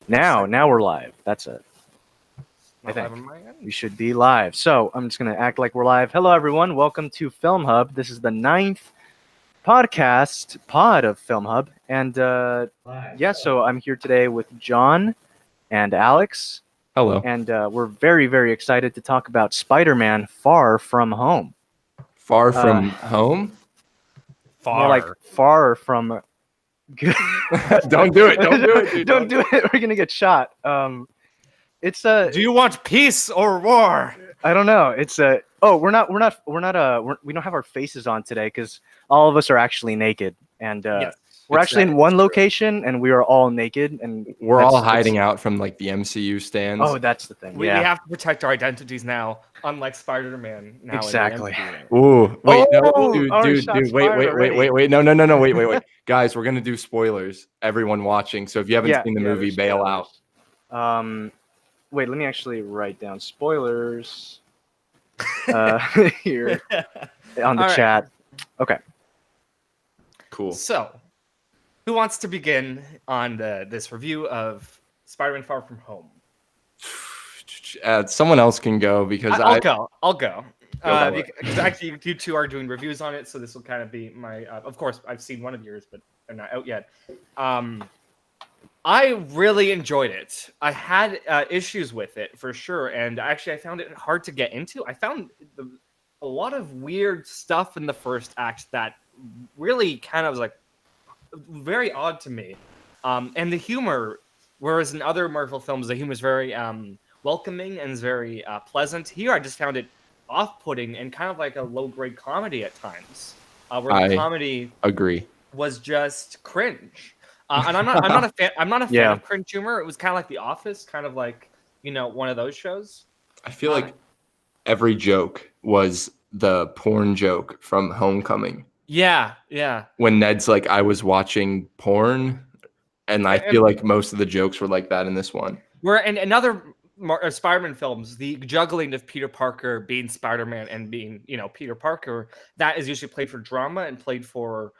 Now we're live. That's it. I think we should be live. So I'm just gonna act like we're live. Hello, everyone. Welcome to FilmHub. This is the 9th pod of FilmHub, and yeah. So I'm here today with John and Alex. Hello. And we're very excited to talk about Spider-Man: Far From Home. Far from home? More like far from. Don't do it. Don't do it. Dude. Don't do it. We're gonna get shot. It's a. Do you want peace or war? I don't know. It's a. Oh, we don't have our faces on today because all of us are actually naked, and Yes, we're actually in one location, and we are all naked, and we're all hiding out from like the MCU stands. Oh, that's the thing. We have to protect our identities now, unlike Spider-Man. Now Exactly. Ooh, wait, Oh, no, dude, wait, no, wait. Guys, we're gonna do spoilers. Everyone watching, so if you haven't seen the movie, bail out. Wait, let me actually write down spoilers here on the chat. Okay. Cool. So, who wants to begin on this review of Spider-Man: Far From Home? Someone else can go because I'll go. Go Because actually, you two are doing reviews on it, so this will kind of be my. Of course, I've seen one of yours, but they're not out yet. I really enjoyed it. I had issues with it for sure, and actually, I found it hard to get into. I found a lot of weird stuff in the first act that really kind of was like very odd to me. And the humor, whereas in other Marvel films, the humor is very welcoming and is very pleasant. Here, I just found it off-putting and kind of like a low-grade comedy at times, where the comedy was just cringe. And I'm not a fan. I'm not a fan of cringe humor. It was kind of like The Office, kind of like one of those shows. I feel like every joke was the porn joke from Homecoming. Yeah. When Ned's like, I was watching porn, and I feel like most of the jokes were like that in this one. Where in other Spider-Man films, the juggling of Peter Parker being Spider-Man and being Peter Parker, that is usually played for drama and played for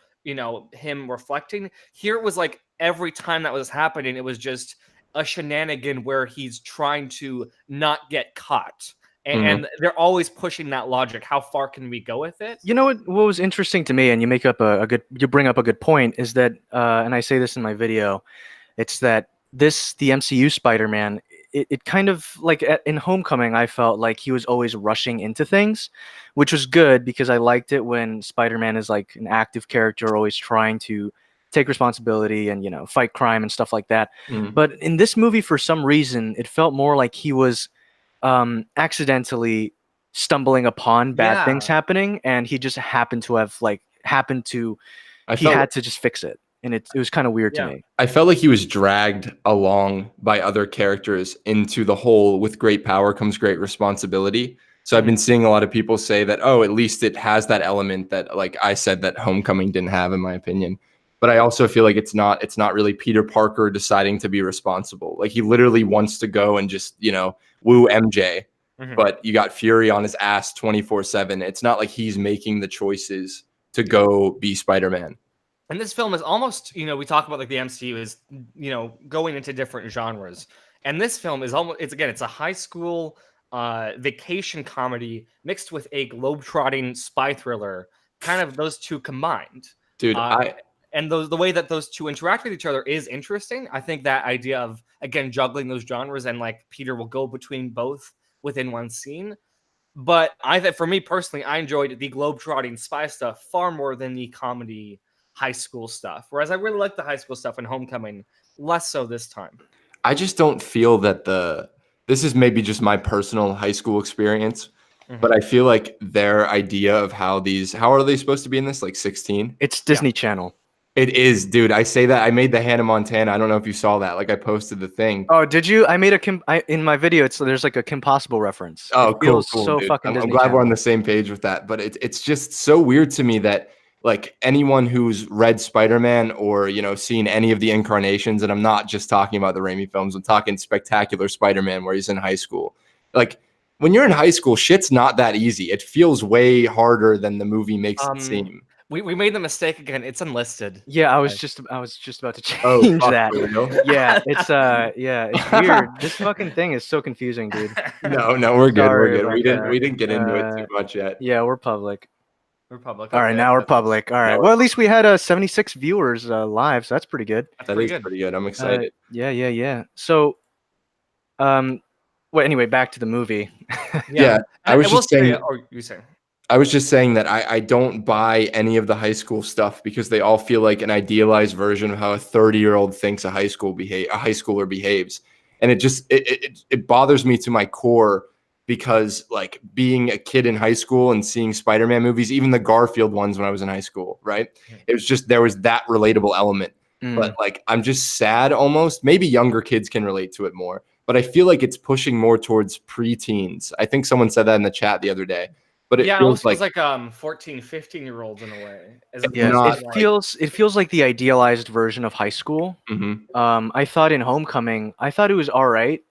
him reflecting. Here it was like every time that was happening, it was just a shenanigan where he's trying to not get caught. And they're always pushing that logic. How far can we go with it? You know what was interesting to me, and you bring up a good point, is that, and I say this in my video, it's that the MCU Spider-Man, it kind of like in Homecoming, I felt like he was always rushing into things, which was good because I liked it when Spider-Man is like an active character, always trying to take responsibility and fight crime and stuff like that. But in this movie, for some reason, it felt more like he was accidentally stumbling upon bad things happening, and he just happened to had to just fix it, and it was kind of weird to me. I felt like he was dragged along by other characters into the whole with great power comes great responsibility. So I've been seeing a lot of people say that, oh, at least it has that element that, like I said, that Homecoming didn't have, in my opinion. But I also feel like it's not really Peter Parker deciding to be responsible. Like, he literally wants to go and just, woo MJ. But you got Fury on his ass 24/7. It's not like he's making the choices to go be Spider-Man. And this film is almost, we talk about like the MCU is, going into different genres. And this film is almost, it's a high school vacation comedy mixed with a globetrotting spy thriller, kind of those two combined. Dude, and the way that those two interact with each other is interesting. I think that idea of, again, juggling those genres and like Peter will go between both within one scene. But for me personally, I enjoyed the globetrotting spy stuff far more than the comedy high school stuff. Whereas I really like the high school stuff in Homecoming, less so this time. I just don't feel that this is maybe just my personal high school experience, but I feel like their idea of how are they supposed to be in this? Like 16? It's Disney Channel. It is, dude. I say that. I made the Hannah Montana. I don't know if you saw that. Like, I posted the thing. Oh, did you? I made in my video. There's like a Kim Possible reference. Oh, cool. So dude. fucking. I'm glad we're on the same page with that. But it's just so weird to me that like anyone who's read Spider-Man or seen any of the incarnations, and I'm not just talking about the Raimi films. I'm talking Spectacular Spider-Man where he's in high school. Like, when you're in high school, shit's not that easy. It feels way harder than the movie makes it seem. We made the mistake again. It's unlisted. Yeah, I was Guys. just about to Oh, change fuck, that. for real? Yeah, it's weird. This fucking thing is so confusing, dude. No, we're good. We're Sorry good. about We that. didn't get into it too much yet. Yeah, we're public. Republic. All right, Okay, now we're that's public. All right. Now Well, we're at least we had 76 viewers live, so that's pretty good. that's That pretty is good. pretty good. I'm excited. Yeah. So, well, anyway, back to the movie. Yeah, I was will just saying. say, or you saying? I was just saying that I don't buy any of the high school stuff because they all feel like an idealized version of how a 30-year-old thinks a high schooler behaves. And it bothers me to my core because like being a kid in high school and seeing Spider-Man movies, even the Garfield ones when I was in high school, right? It was just there was that relatable element. But like I'm just sad almost. Maybe younger kids can relate to it more, but I feel like it's pushing more towards preteens. I think someone said that in the chat the other day. But it Yeah, it feels almost like feels like 14, 15-year-olds in a way. As Yeah, opposed not- to, it feels like the idealized version of high school. Mhm. I thought in Homecoming, I thought it was all right,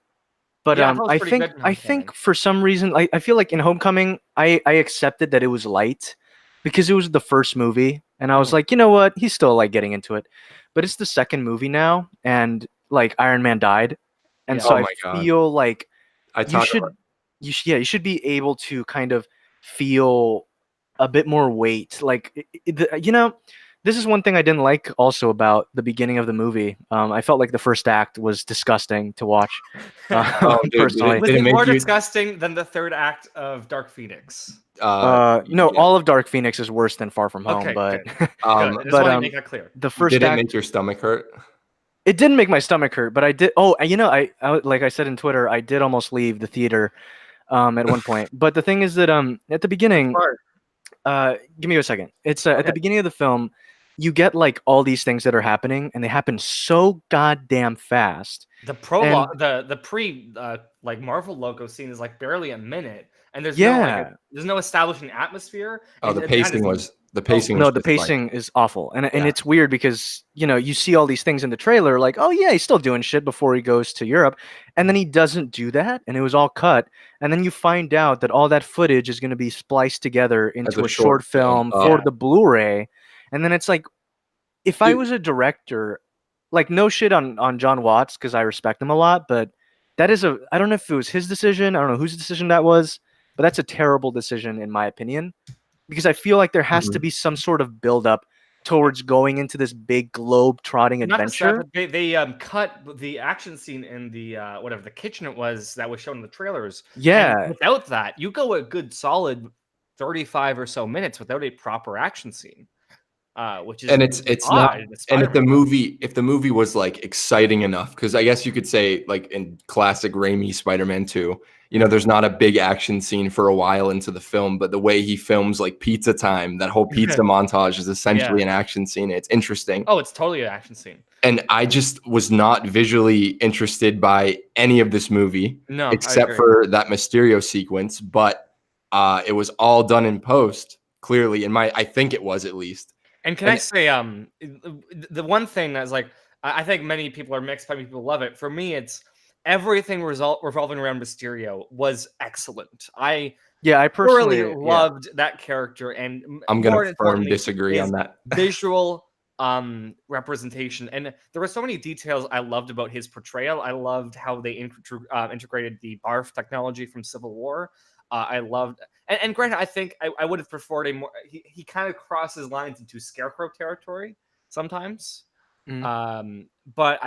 but Yeah, I thought it was pretty good in I think for some reason, I feel like in Homecoming, I accepted that it was light because it was the first movie, and I was Mhm. like, you know what, he's still like getting into it, but it's the second movie now, and like Iron Man died, and Yeah. so Oh I my God. feel like I you talk should about you should be able to kind of feel a bit more weight, like this is one thing I didn't like also about the beginning of the movie. I felt like the first act was disgusting to watch, Oh, dude, personally. Was Did it it make more you- disgusting than the third act of Dark Phoenix? No, yeah. all of Dark Phoenix is worse than Far From Home, Okay, but good. Good. I just but want to make that clear. the first Did it act, make your stomach hurt? it didn't make my stomach hurt, but I did. Oh, I like I said in Twitter, I did almost leave the theater at one point. But the thing is that at the beginning, give me a second. It's at the Okay. beginning of the film, you get like all these things that are happening, and they happen so goddamn fast. The prologue, the pre like Marvel logo scene is like barely a minute, and there's no Yeah. there's no establishing atmosphere. Oh, and the that pacing is- was the pacing was No, the just like- pacing is awful, and Yeah. it's weird because you see all these things in the trailer, like, oh yeah, he's still doing shit before he goes to Europe, and then he doesn't do that, and it was all cut, and then you find out that all that footage is going to be spliced together into a a short short film. film Oh. for Yeah. the Blu-ray, and then it's like, if I Dude. was a director, like no shit on John Watts because I respect him a lot, but that is I don't know if it was his decision, I don't know whose decision that was, but that's a terrible decision in my opinion. Because I feel like there has to Mhm. be some sort of build-up towards going into this big globe-trotting Not just that, adventure. but they cut the action scene in the whatever the kitchen it was that was shown in the trailers. And Yeah, without that, you go a good solid 35 or so minutes without a proper action scene. Which is And it's not odd in a and if Spider-Man. the movie was like exciting enough, because I guess you could say like in classic Raimi Spider-Man 2, there's not a big action scene for a while into the film, but the way he films like Pizza Time, that whole pizza montage is essentially an action scene. It's interesting. Oh, it's totally an action scene. And I just was not visually interested by any of this movie No, I except agree. for that Mysterio sequence, but it was all done in post, clearly, I think it was at least. And can I say, the one thing that's like, I think many people are mixed, many people love it. For me, it's everything revolving around Mysterio was excellent. I I thoroughly personally loved that character, and I'm more gonna firm importantly, disagree on his that. visual representation. And there were so many details I loved about his portrayal. I loved how they integrated the barf technology from Civil War. I loved, and granted, I think I would have preferred a more. He kind of crosses lines into Scarecrow territory sometimes. But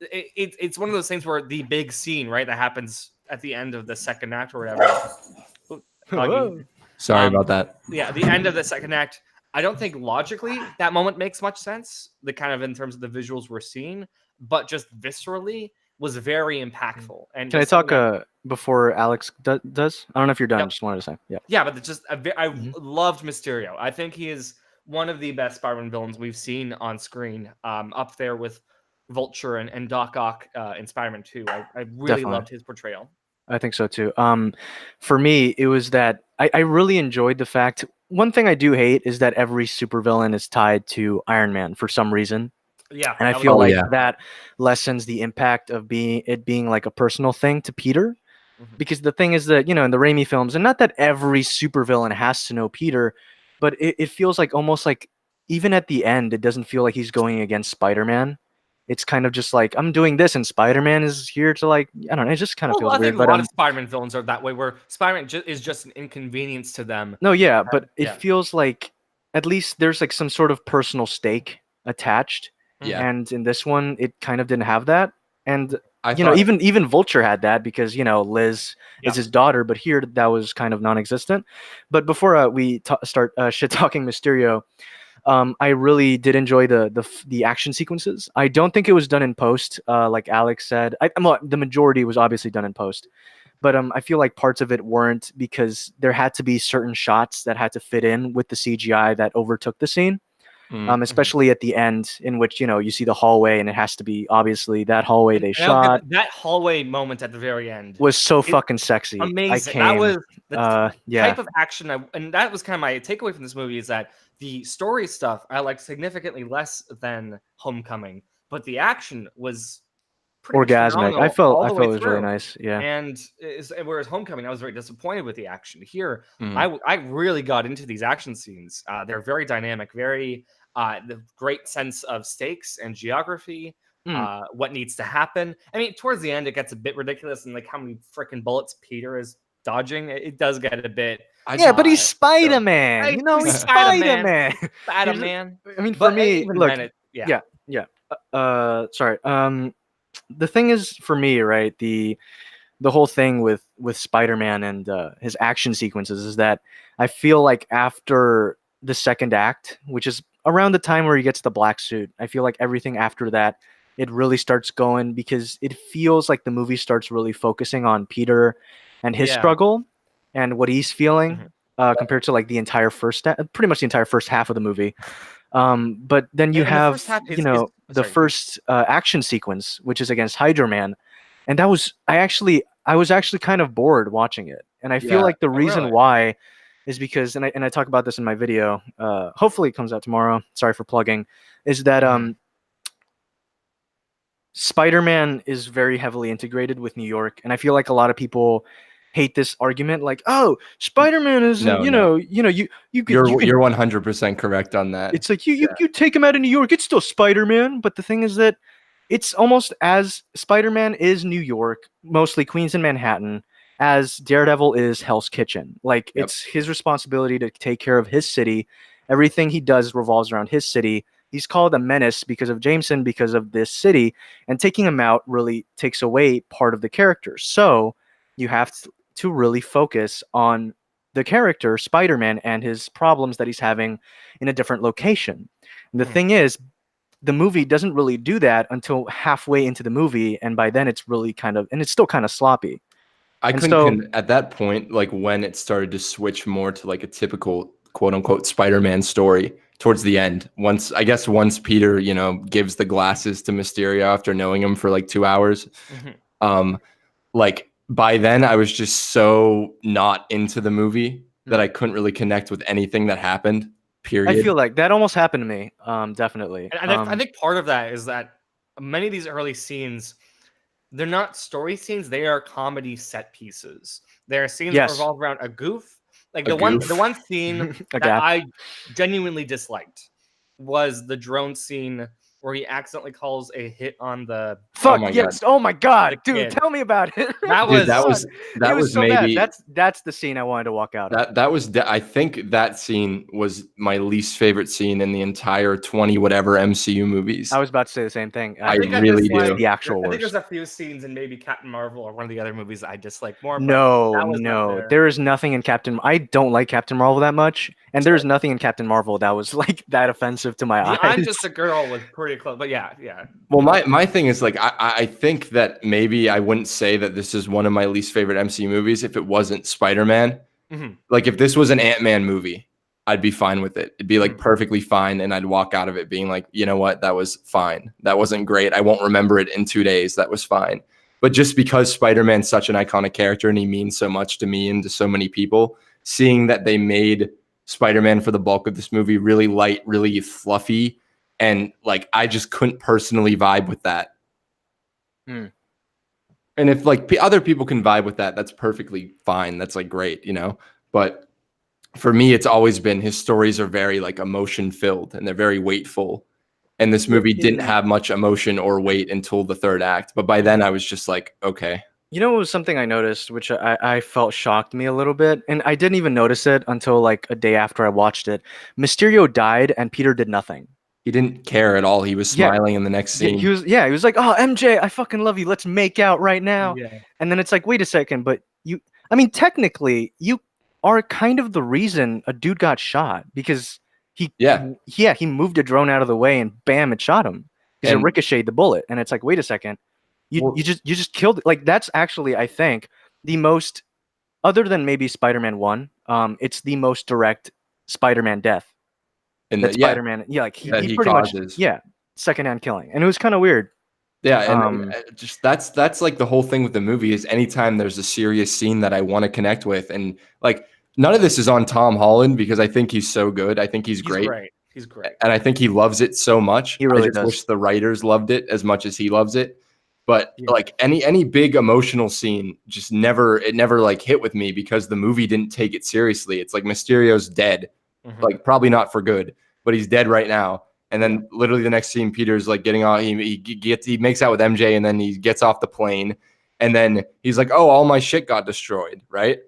it's one of those things where the big scene, right, that happens at the end of the second act or whatever. Whoa. Sorry about that. Yeah, the end of the second act. I don't think logically that moment makes much sense. The kind of in terms of the visuals we're seeing, but just viscerally was very impactful. And Can I just something talk before Alex does? I don't know if you're done. Yep. Just wanted to say, yeah. Yeah, but it's just I loved Mysterio. I think he is one of the best Spider-Man villains we've seen on screen. Up there with Vulture and Doc Ock in Spider-Man 2. I really Definitely. loved his portrayal. I think so too. For me, it was that I really enjoyed the fact. One thing I do hate is that every supervillain is tied to Iron Man for some reason. Yeah, And I that was feel Oh, like yeah. that lessens the impact of being like a personal thing to Peter. Mhm. Because the thing is that, in the Raimi films, and not that every supervillain has to know Peter, but it feels like almost like even at the end, it doesn't feel like he's going against Spider-Man. It's kind of just like I'm doing this, and Spider-Man is here to like I don't know. It just kind of Well, feels I weird. think a But lot of Spider-Man villains are that way, where Spider-Man is just an inconvenience to them. no, yeah, but it Yeah. feels like at least there's like some sort of personal stake attached, Yeah. and in this one, it kind of didn't have that. And I you know, thought even Vulture had that because you know Liz Yeah. is his daughter, but here that was kind of non-existent. But before we start shit talking Mysterio, I really did enjoy the action sequences. I don't think it was done in post, like Alex said. Well, the majority was obviously done in post, but I feel like parts of it weren't because there had to be certain shots that had to fit in with the CGI that overtook the scene. Especially at the end, in which you know you see the hallway, and it has to be obviously that hallway they shot that hallway moment at the very end was so is fucking sexy. I amazing. That came, was the yeah, type of action, and that was kind of my takeaway from this movie is that the story stuff I liked significantly less than Homecoming, but the action was pretty much orgasmic. phenomenal all I the way felt it was really through. nice. Yeah, And whereas Homecoming, I was very disappointed with the action. Here, Mhm. I really got into these action scenes. They're very dynamic, very the great sense of stakes and geography. Mm. What needs to happen? I mean, towards the end, it gets a bit ridiculous, and like how many freaking bullets Peter is dodging. It does get a bit. Yeah, but he's So, Spider-Man. You know, he's Spider-Man, Spider-Man. Spider-Man. I mean, for But me, even look, then, yeah. yeah, yeah. Sorry. The thing is, for me, right, the whole thing with Spider-Man and his action sequences is that I feel like after the second act, which is around the time where he gets the black suit, I feel like everything after that it really starts going because it feels like the movie starts really focusing on Peter and his Yeah. struggle and what he's feeling Mhm. compared to like the entire pretty much the entire first half of the movie. But then you And the first have half you know the sorry. first action sequence, which is against Hydro Man, and that was I was actually kind of bored watching it, and I feel Yeah. like the Oh, reason really? why is because and I talk about this in my video. Hopefully, it comes out tomorrow. Sorry for plugging. Is that Mhm. Spider-Man is very heavily integrated with New York, and I feel like a lot of people hate this argument, like, "Oh, Spider-Man isn't, No, no. you could you could." You're 100% correct on that. It's like you take him out of New York, it's still Spider-Man, but the thing is that it's almost as Spider-Man is New York, mostly Queens and Manhattan, as Daredevil is Hell's Kitchen. Like Yep. it's his responsibility to take care of his city. Everything he does revolves around his city. He's called a menace because of Jameson, because of this city, and taking him out really takes away part of the character. So you have to really focus on the character Spider-Man and his problems that he's having in a different location. And the Mhm. thing is, the movie doesn't really do that until halfway into the movie, and by then it's really kind of and it's still kind of sloppy. I And couldn't so at that point, like when it started to switch more to like a typical quote unquote Spider-Man story towards the end. Once Peter, gives the glasses to Mysterio after knowing him for like 2 hours. Mhm. Um, like by then I was just so not into the movie that I couldn't really connect with anything that happened. I Period. feel like that almost happened to me. Definitely. And I think part of that is that many of these early scenes, they're not story scenes; they are comedy set pieces. They are scenes that Yes. revolve around a goof. Like A the goof. one scene A that gap. I genuinely disliked was the drone scene where he accidentally calls a hit on the Fuck my God. yes! Oh my god, The dude, kid. tell me about it. That Dude, was that was It was so bad. maybe That's the scene I wanted to walk out of. I think that scene was my least favorite scene in the entire 20 whatever MCU movies. I was about to say the same thing. I think I really dislike- do. The actual I think worst. there's a few scenes in maybe Captain Marvel or one of the other movies I dislike more. But No, that was up no. there. There is nothing in Captain. I don't like Captain Marvel that much, and there is nothing in Captain Marvel that was like that offensive to my The eyes. I'm Just a Girl was pretty close, but yeah. Well, my thing is like I think that maybe I wouldn't say that this is one of my least favorite MCU movies if it wasn't Spider-Man. Mhm. Like if this was an Ant-Man movie, I'd be fine with it. It'd be like Mhm. perfectly fine, and I'd walk out of it being like, you know what, that was fine. That wasn't great. I won't remember it in 2 days. That was fine. But just because Spider-Man's such an iconic character and he means so much to me and to so many people, seeing that they made Spider-Man for the bulk of this movie really light, really fluffy, and like I just couldn't personally vibe with that. Mm. And if like other people can vibe with that, that's perfectly fine. That's like great, But for me, it's always been his stories are very like emotion filled and they're very weightful. And this movie didn't have much emotion or weight until the third act. But by then I was just like, okay. You know, it was something I noticed, which I felt shocked me a little bit, and I didn't even notice it until like a day after I watched it. Mysterio died, and Peter did nothing. He didn't care at all. He was smiling in the next scene. He was like, "Oh, MJ, I fucking love you. Let's make out right now." Yeah. And then it's like, wait a second, but I mean, technically, you are kind of the reason a dude got shot because he moved a drone out of the way and bam, it shot him because it ricocheted the bullet. And it's like, wait a second. You just killed it. Like that's actually, I think, the most, other than maybe Spider-Man 1, it's the most direct Spider-Man death. And that Spider-Man, like he pretty causes. much, secondhand killing, and it was kind of weird. Yeah, and just that's like the whole thing with the movie is anytime there's a serious scene that I want to connect with, and like none of this is on Tom Holland because I think he's so good. I think he's great. He's great, and I think he loves it so much. He really I just does. wish the writers loved it as much as he loves it. But like any big emotional scene, just never like hit with me because the movie didn't take it seriously. It's like Mysterio's dead, like probably not for good, but he's dead right now. And then literally the next scene, Peter's like getting off. He makes out with MJ, and then he gets off the plane, and then he's like, "Oh, all my shit got destroyed," right?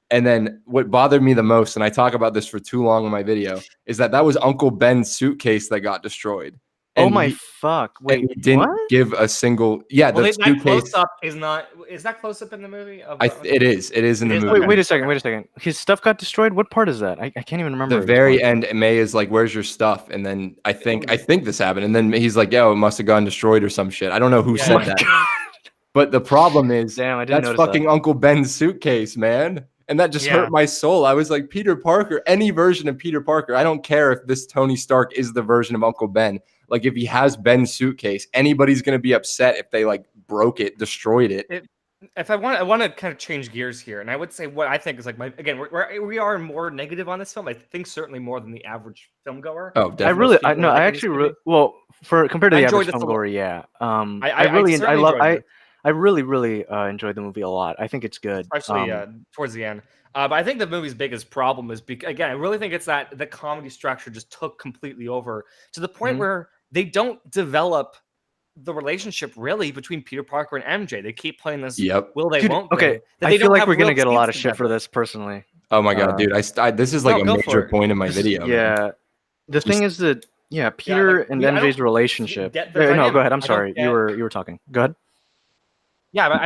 And then what bothered me the most, and I talk about this for too long in my video, is that was Uncle Ben's suitcase that got destroyed. And oh my fuck! Wait, he didn't give a single. Yeah, well, the that close up is not. Is that close up in the movie? It is. It is in the movie. Wait a second. His stuff got destroyed. What part is that? I can't even remember. The very end, May is like, "Where's your stuff?" And then I think this happened. And then he's like, "Yo, it must have gotten destroyed or some shit." I don't know who said that. But the problem is, that's fucking Uncle Ben's suitcase, man. And that just hurt my soul. I was like, Peter Parker, any version of Peter Parker. I don't care if this Tony Stark is the version of Uncle Ben. Like, if he has Ben's suitcase, anybody's going to be upset if they, like, broke it, destroyed it. If I want to kind of change gears here, and I would say what I think is, like, we are more negative on this film. I think certainly more than the average film goer. Oh, definitely. I actually compared to the average film goer, yeah. I really enjoyed the movie a lot. I think it's good, especially towards the end. But I think the movie's biggest problem is again, I really think it's that the comedy structure just took completely over to the point where they don't develop the relationship really between Peter Parker and MJ. They keep playing this will they won't okay. I feel like we're gonna get a lot of shit for this personally. Oh my god, dude! This is like a major point in my video. Yeah, the thing is that Peter and MJ's relationship. No, go ahead. I'm sorry. You were talking. Go ahead. Yeah, but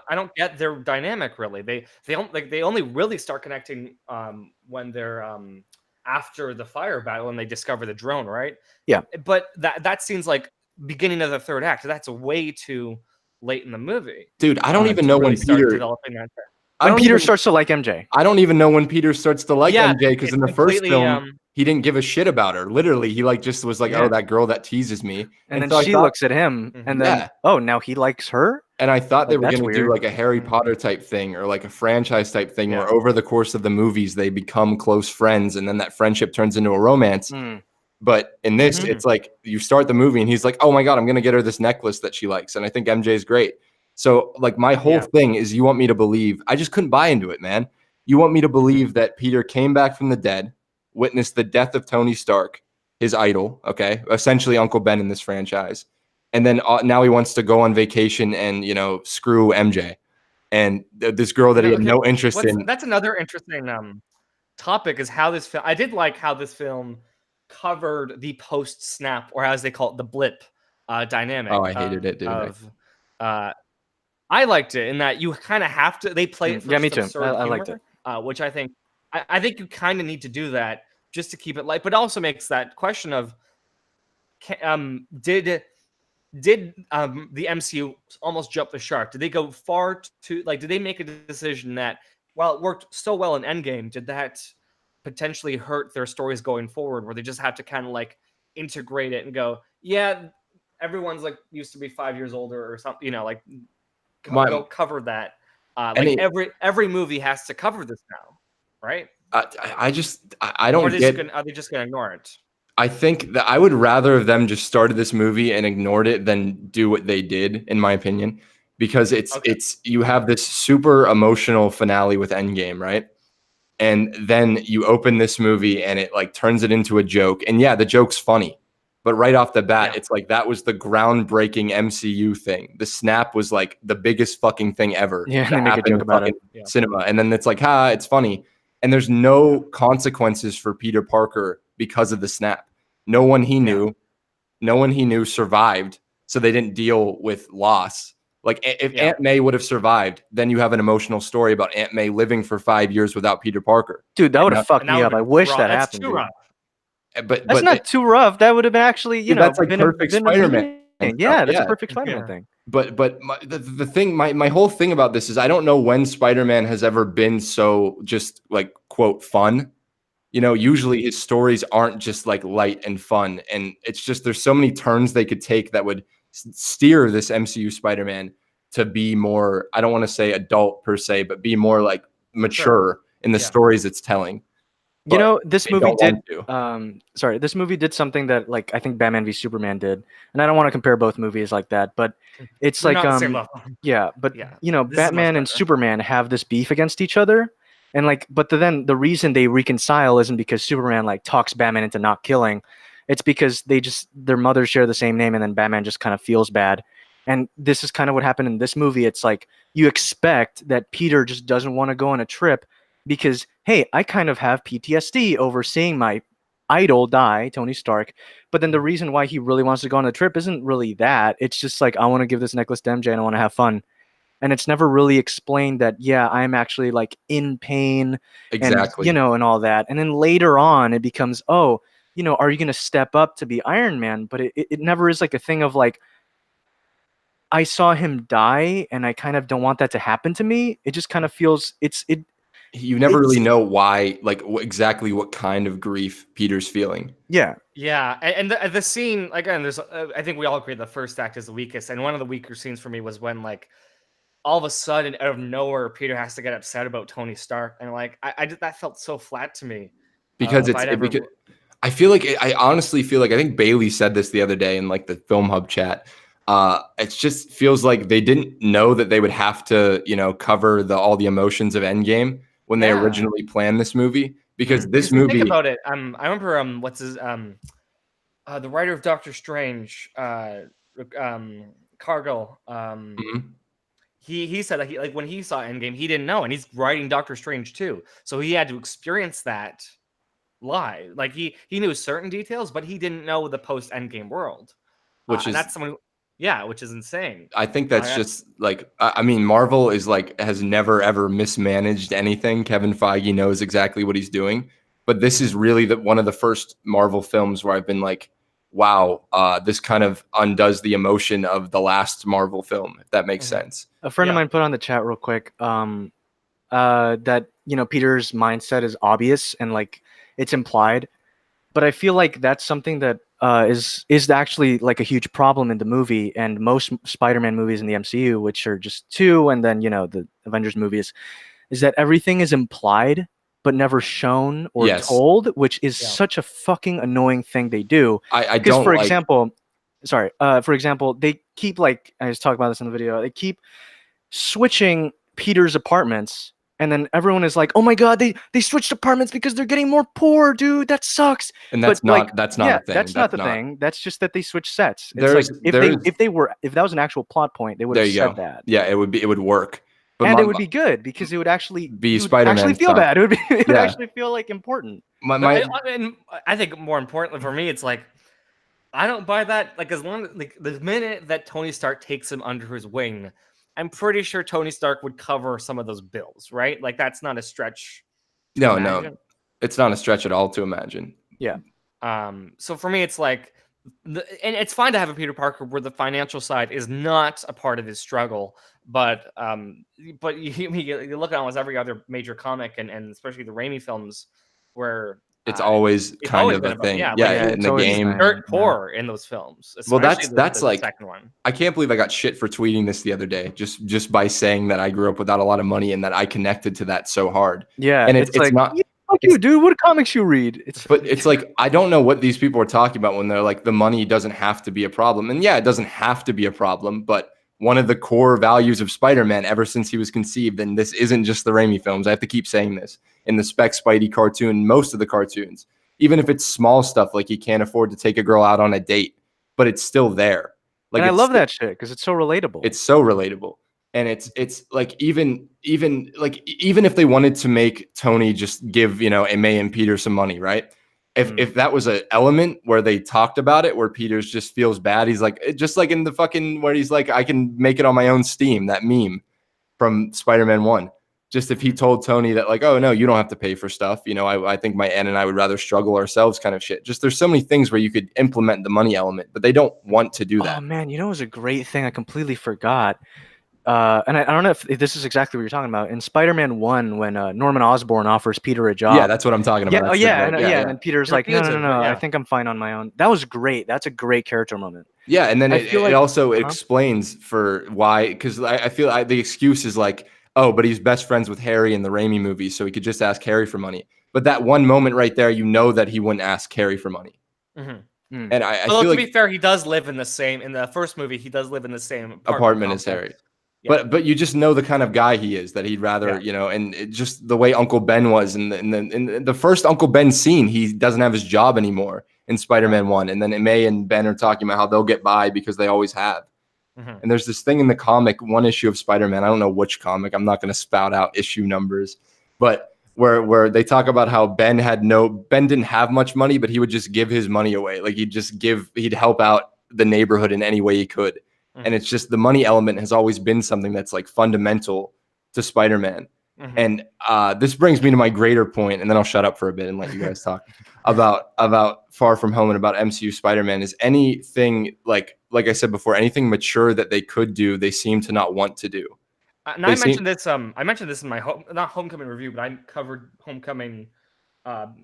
I don't get their dynamic really. They only really start connecting when they're after the fire battle and they discover the drone, right? Yeah. But that seems like beginning of the third act. That's way too late in the movie. Dude, I don't even know when Peter developing that. When Peter starts to like MJ. I don't even know when Peter starts to like MJ because in the first film he didn't give a shit about her. Literally, he like just was like, "Oh, that girl that teases me," and then she looks at him, and then now he likes her. And I thought they were going to do like a Harry Potter type thing or like a franchise type thing where over the course of the movies they become close friends, and then that friendship turns into a romance. But in this, it's like you start the movie and he's like, "Oh my god, I'm going to get her this necklace that she likes," and I think MJ is great. So like my whole thing is you want me to believe, I just couldn't buy into it, man. You want me to believe that Peter came back from the dead, witnessed the death of Tony Stark, his idol, okay? Essentially Uncle Ben in this franchise. And then now he wants to go on vacation and, screw MJ. And this girl that he had no interest in. That's another interesting topic is how this film, I did like how this film covered the post-snap, or as they call it, the blip dynamic. Oh, I hated it, dude. I liked it in that you kind of have to. They play it for me too. I liked it, which I think you kind of need to do that just to keep it light. But it also makes that question of, did the MCU almost jump the shark? Did they go far too? Like, did they make a decision that while it worked so well in Endgame, did that potentially hurt their stories going forward? Where they just have to kind of like integrate it and go, everyone's like used to be 5 years older or something, like. Go cover that. Every movie has to cover this now, right? I don't get. Are they just gonna ignore it? I think that I would rather them just started this movie and ignored it than do what they did, in my opinion, because it's you have this super emotional finale with Endgame, right? And then you open this movie and it like turns it into a joke. And yeah, the joke's funny. But right off the bat, it's like that was the groundbreaking MCU thing. The snap was like the biggest fucking thing ever Yeah, and that they make a happened joke in about fucking it. cinema. And then it's like, it's funny. And there's no consequences for Peter Parker because of the snap. No one he knew survived, so they didn't deal with loss. Like if Aunt May would have survived, then you have an emotional story about Aunt May living for 5 years without Peter Parker. Dude, that would have fucked me up. I wish that That's happened. too Dude. rough. But that's not too rough. That would have been actually, you know, that's like been perfect been Spider-Man. Yeah, that's a perfect Spider-Man thing. But the thing, my whole thing about this is I don't know when Spider-Man has ever been so just like quote fun. You know, usually his stories aren't just like light and fun, and it's just there's so many turns they could take that would steer this MCU Spider-Man to be more, I don't want to say adult per se, but be more like mature in the stories it's telling. You know, this movie did this movie did something that like I think Batman v Superman did. And I don't want to compare both movies like that, but it's They're like not the same level. yeah, but you know, This is much Batman and better. Superman have this beef against each other. And like but then the reason they reconcile isn't because Superman like talks Batman into not killing. It's because their mothers share the same name, and then Batman just kind of feels bad. And this is kind of what happened in this movie. It's like you expect that Peter just doesn't want to go on a trip because, hey, I kind of have PTSD over seeing my idol die, Tony Stark. But then the reason why he really wants to go on the trip isn't really that. It's just like, I want to give this necklace to MJ and I want to have fun. And it's never really explained that, yeah, I'm actually like in pain and, you know, and all that. And then later on it becomes, oh, you know, are you going to step up to be Iron Man? But it never is like a thing of like, I saw him die and I kind of don't want that to happen to me. It just kind of feels you never really know why, like exactly what kind of grief Peter's feeling. Yeah. Yeah, and the scene again. There's, I think we all agree the first act is the weakest, and one of the weaker scenes for me was when like all of a sudden out of nowhere Peter has to get upset about Tony Stark, and like that felt so flat to me because because I feel like I honestly feel like I think Bailey said this the other day in like the FilmHub chat. It just feels like they didn't know that they would have to, you know, cover all the emotions of Endgame when they originally planned this movie, because this movie. Think about it. I remember what's his the writer of Doctor Strange, Cargill. He said that like when he saw Endgame, he didn't know, and he's writing Doctor Strange too, so he had to experience that live. Like he knew certain details, but he didn't know the post Endgame world, which is that's someone. Yeah, which is insane. I think that's just like, I mean, Marvel is like, has never ever mismanaged anything. Kevin Feige knows exactly what he's doing, but this is really one of the first Marvel films where I've been like, wow, this kind of undoes the emotion of the last Marvel film, if that makes sense. A friend of mine put on the chat real quick that, you know, Peter's mindset is obvious and like it's implied, but I feel like that's something that is actually like a huge problem in the movie and most Spider-Man movies in the MCU, which are just two, and then, you know, the Avengers movies, is that everything is implied but never shown or told, which is such a fucking annoying thing they do. I don't for example, for example, they keep like, I was talking about this in the video, they keep switching Peter's apartments. And then everyone is like, "Oh my god, they switched apartments because they're getting more poor, dude. That sucks." And that's not a thing. That's not the thing. That's just that they switched sets. It's like if that was an actual plot point, they would have said that. Yeah, it would work. But and it would be good because it would actually be Spider-Man. Actually feel bad. It would actually feel like important. And I think more importantly for me, it's like I don't buy that. Like as long as like the minute that Tony Stark takes him under his wing, I'm pretty sure Tony Stark would cover some of those bills, right? Like that's not a stretch. No, it's not a stretch at all to imagine. Yeah. So for me, it's like, and it's fine to have a Peter Parker where the financial side is not a part of his struggle, but you look at almost every other major comic and especially the Raimi films where. It's always kind of a thing. In the game. Dirt poor in those films. Well, that's like, the second one. I can't believe I got shit for tweeting this the other day, just by saying that I grew up without a lot of money and that I connected to that so hard. Yeah, and it's like, not. Fuck you, dude. What comics you read? But it's like, I don't know what these people are talking about when they're like, the money doesn't have to be a problem. And yeah, it doesn't have to be a problem, but one of the core values of Spider-Man ever since he was conceived. And this isn't just the Raimi films. I have to keep saying this. In the Spec Spidey cartoon, most of the cartoons, even if it's small stuff like he can't afford to take a girl out on a date, but it's still there. Like, and I love that shit because it's so relatable. It's so relatable. And it's like even if they wanted to make Tony just give, you know, May and Peter some money, right? If that was an element where they talked about it, where Peter's just feels bad, he's like, just like in the fucking where he's like, I can make it on my own steam, that meme from Spider-Man 1. Just if he told Tony that, like, oh no, you don't have to pay for stuff, you know, I think my Ann and I would rather struggle ourselves, kind of shit. Just there's so many things where you could implement the money element, but they don't want to do that. Oh man, you know, it was a great thing I completely forgot. And I don't know if this is exactly what you're talking about. In Spider-Man 1, when Norman Osborn offers Peter a job. Yeah, that's what I'm talking about. Yeah, and then Peter's like, no, yeah. I think I'm fine on my own. That was great. That's a great character moment. Yeah, and then I feel it like- also explains for why, because I feel the excuse is like, oh, but he's best friends with Harry in the Raimi movies, so he could just ask Harry for money. But that one moment right there, you know that he wouldn't ask Harry for money. And I Although, feel to like be fair, he does live in the same, in the first movie, he does live in the same apartment as Harry. Yeah. But you just know the kind of guy he is, that he'd rather, you know, and just the way Uncle Ben was in the first Uncle Ben scene, he doesn't have his job anymore in Spider-Man 1. And then May and Ben are talking about how they'll get by because they always have. And there's this thing in the comic, one issue of Spider-Man, I don't know which comic, I'm not going to spout out issue numbers, but where they talk about how Ben didn't have much money, but he would just give his money away. Like he'd help out the neighborhood in any way he could. And it's just the money element has always been something that's like fundamental to Spider-Man. And this brings me to my greater point, and then I'll shut up for a bit and let you guys talk about Far From Home and about MCU Spider-Man. Is anything like I said before, anything mature that they could do, they seem to not want to do. And I mentioned this. I mentioned this in my not Homecoming review, but I covered Homecoming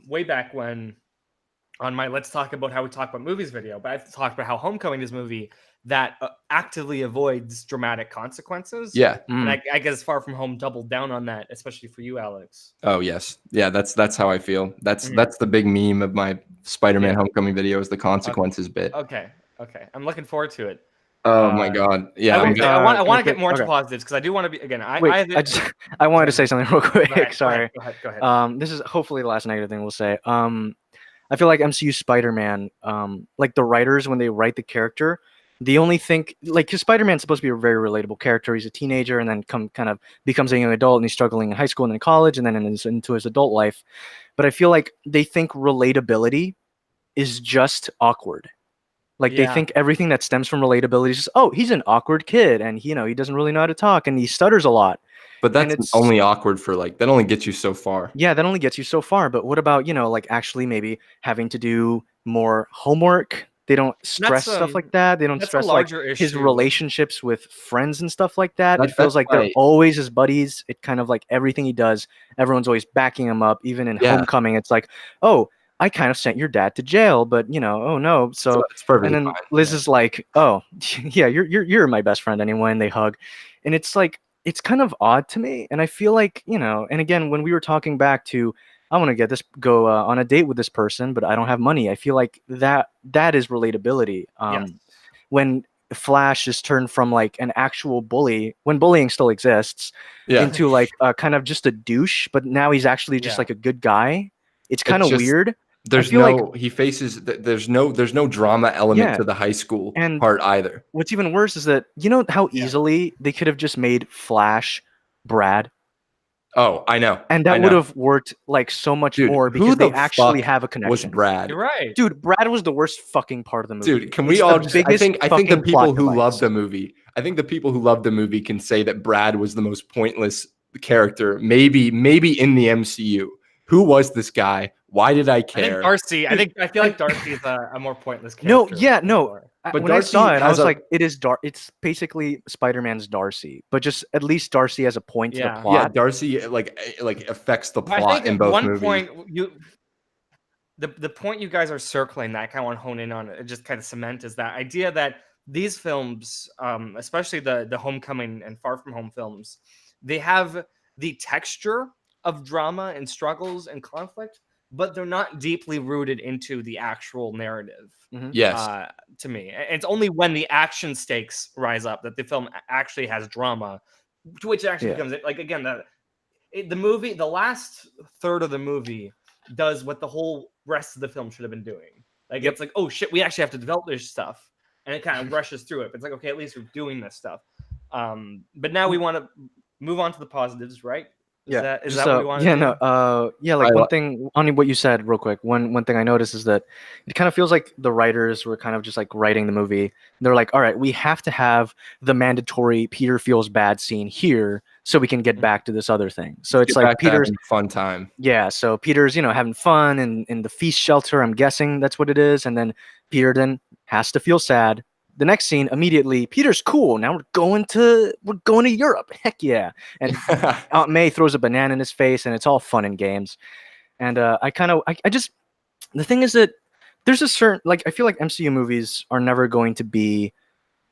way back when on my Let's Talk About How We Talk About Movies video. But I've talked about how Homecoming is a movie that actively avoids dramatic consequences. Yeah, and I guess Far From Home doubled down on that, especially for you, Alex. Oh yes, yeah. That's how I feel. That's the big meme of my Spider-Man Homecoming video, is the consequences bit. Okay. I'm looking forward to it. Oh my god, yeah. I want to get more into positives because I do want to be again. I wanted to say something real quick. Sorry. Go ahead. This is hopefully the last negative thing we'll say. I feel like MCU Spider-Man, like the writers, when they write the character, they only think, like, because Spider-Man's supposed to be a very relatable character. He's a teenager and then kind of becomes a young adult, and he's struggling in high school and then college and then into his adult life. But I feel like they think relatability is just awkward. Like they think everything that stems from relatability is just, oh, he's an awkward kid and he doesn't really know how to talk and he stutters a lot. But that's only awkward for that only gets you so far. Yeah, that only gets you so far. But what about, like actually maybe having to do more homework? They don't stress stuff like that. They don't stress like his relationships with friends and stuff like that. It feels like they're always his buddies. It kind of like everything he does, everyone's always backing him up. Even in Homecoming, it's like, oh, I kind of sent your dad to jail, but oh no. So it's perfectly and then fine. Liz is like, oh yeah, you're my best friend anyway, and they hug. And it's like, it's kind of odd to me. And I feel like, and again, when we were talking back to, I want to go on a date with this person, but I don't have money. I feel like that is relatability. When Flash is turned from like an actual bully, when bullying still exists, into like kind of just a douche, but now he's actually just like a good guy. It's kind of weird. There's no drama element to the high school part either. What's even worse is that how easily they could have just made Flash Brad. Oh, I know. And that would have worked like so much more because they actually have a connection. Was Brad? You're right. Dude, Brad was the worst fucking part of the movie. Dude, can we all just, I think the people who love the movie, can say that Brad was the most pointless character, maybe in the MCU. Who was this guy? Why did I care? I feel like Darcy is a more pointless character. No. But when Darcy, I saw it, I was like, it's basically Spider-Man's Darcy, but just at least Darcy has a point to the plot. Yeah, Darcy like affects the plot in both movies. Point the point you guys are circling that I kind of want to hone in on, it just kind of cement, is that idea that these films, especially the Homecoming and Far From Home films, they have the texture of drama and struggles and conflict, but they're not deeply rooted into the actual narrative. Yes. To me, it's only when the action stakes rise up that the film actually has drama, which actually becomes like, again, the movie, the last third of the movie does what the whole rest of the film should have been doing. Like it's like, oh shit, we actually have to develop this stuff, and it kind of rushes through it. It's like, okay, at least we're doing this stuff. But now we want to move on to the positives, right? Is that what we want to do? Like one thing on what you said real quick. One thing I noticed is that it kind of feels like the writers were kind of just like writing the movie. They're like, all right, we have to have the mandatory Peter feels bad scene here so we can get back to this other thing. So it's like Peter's fun time. Yeah, so Peter's, having fun in the feast shelter. I'm guessing that's what it is. And then Peter then has to feel sad. The next scene, immediately, Peter's cool. Now we're going to Europe. Heck yeah! And Aunt May throws a banana in his face, and it's all fun and games. And I just, the thing is that there's a certain, like, I feel like MCU movies are never going to be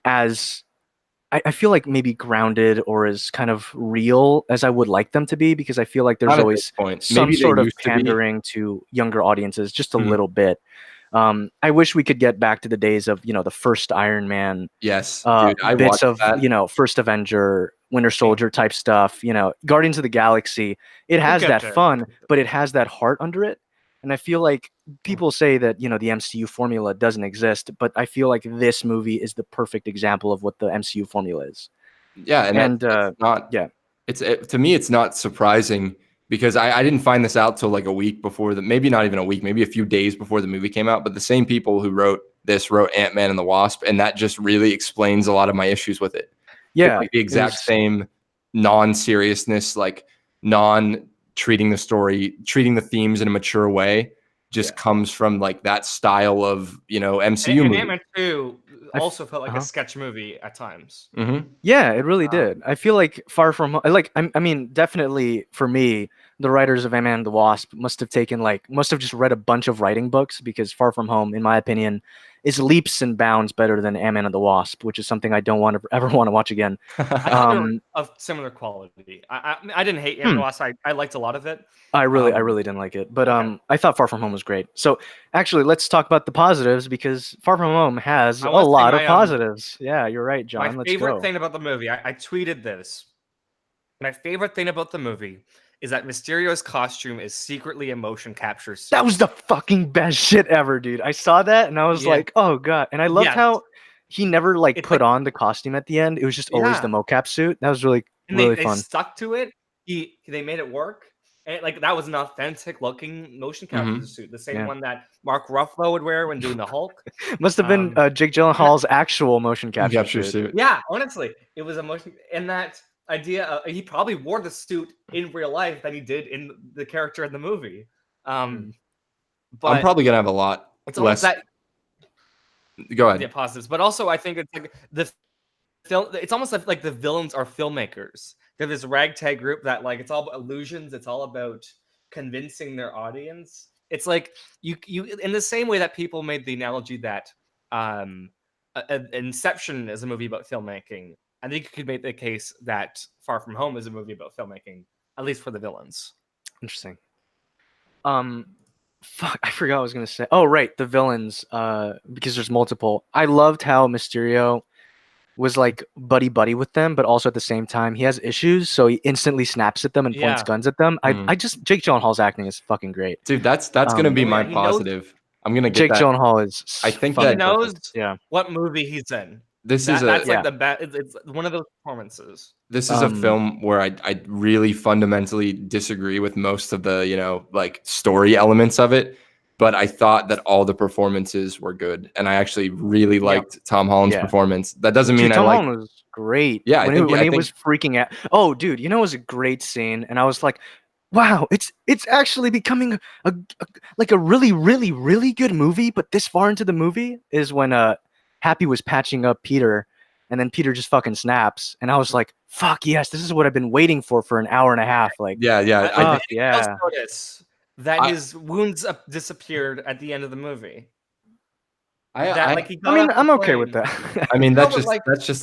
as, I feel like maybe grounded or as kind of real as I would like them to be, because I feel like there's always some sort of pandering to younger audiences, just a little bit. I wish we could get back to the days of, the first Iron Man. Yes, dude, I bits of that. First Avenger, Winter Soldier type stuff. Guardians of the Galaxy. It has that fun, but it has that heart under it. And I feel like people say that the MCU formula doesn't exist, but I feel like this movie is the perfect example of what the MCU formula is. Yeah, and that's not. Yeah, to me, it's not surprising. Because I didn't find this out till like a week before maybe not even a week, maybe a few days before the movie came out. But the same people who wrote Ant-Man and the Wasp, and that just really explains a lot of my issues with it. Yeah, like the exact same non-seriousness, like treating the themes in a mature way, just comes from like that style of MCU movie. Ant-Man 2 also felt like a sketch movie at times. Yeah, it really did. I feel like Far From Home, like, I mean, definitely for me, the writers of Ant-Man and the Wasp must have just read a bunch of writing books, because Far From Home, in my opinion, is leaps and bounds better than Ant-Man and the Wasp, which is something I don't ever want to watch again. Of similar quality. I didn't hate Ant-Man and the Wasp. I liked a lot of it. I really didn't like it, but I thought Far From Home was great. So actually, let's talk about the positives, because Far From Home has a lot of positives. Yeah, you're right, John. My favorite thing about the movie, I tweeted this. My favorite thing about the movie is that Mysterio's costume is secretly a motion capture suit. That was the fucking best shit ever, dude. I saw that and I was like, oh god. And I loved how he never put on the costume at the end. It was just always the mocap suit. That was really fun. They stuck to it. They made it work. And that was an authentic looking motion capture suit, the same one that Mark Ruffalo would wear when doing the Hulk. Must have been Jake Gyllenhaal's actual motion capture suit. Yeah, honestly, it was a motion, and that idea he probably wore the suit in real life that he did in the character in the movie. But I'm probably gonna have a lot less. Go ahead. Yeah, positives, but also I think it's like the film. It's almost like the villains are filmmakers. They're this ragtag group that it's all about illusions. It's all about convincing their audience. It's like you in the same way that people made the analogy that Inception is a movie about filmmaking. I think you could make the case that Far From Home is a movie about filmmaking, at least for the villains. Interesting. Fuck, I forgot what I was gonna say. Oh, right, the villains. Because there's multiple. I loved how Mysterio was like buddy with them, but also at the same time he has issues, so he instantly snaps at them and points guns at them. Jake Gyllenhaal's acting is fucking great, dude. That's gonna be my positive. I'm gonna get Jake Gyllenhaal is. I think he knows what movie he's in. That's like the best. It's one of those performances. This is a film where I really fundamentally disagree with most of the story elements of it, but I thought that all the performances were good, and I actually really liked Tom Holland's performance. That doesn't mean Tom Holland was great. Yeah, when he was freaking out. Oh, dude, it was a great scene, and I was like, wow, it's actually becoming a really, really, really good movie. But this far into the movie is when Happy was patching up Peter, and then Peter just fucking snaps, and I was like, fuck yes, this is what I've been waiting for an hour and a half. I notice that his wounds disappeared at the end of the movie. I'm okay with that. I mean, that's just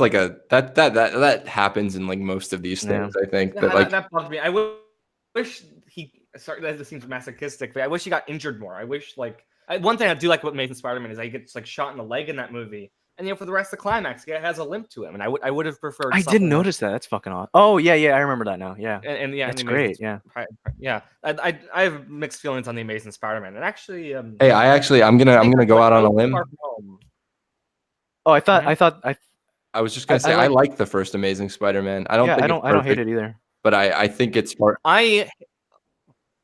like that happens in most of these things. I think that bugged me. I wish he sorry, that just seems masochistic, but I wish he got injured more. I wish one thing I do like about Amazing Spider-Man is that he gets like shot in the leg in that movie, and for the rest of the climax, he has a limp to him, and I would have preferred. I didn't notice that. That's fucking awesome. Oh yeah, I remember that now. Yeah, that's great. Yeah, I have mixed feelings on the Amazing Spider-Man, and actually, hey, I'm gonna go out on a limb. Oh, I thought I was just gonna say I like the first Amazing Spider-Man. I don't hate it either. But I think it's heart. I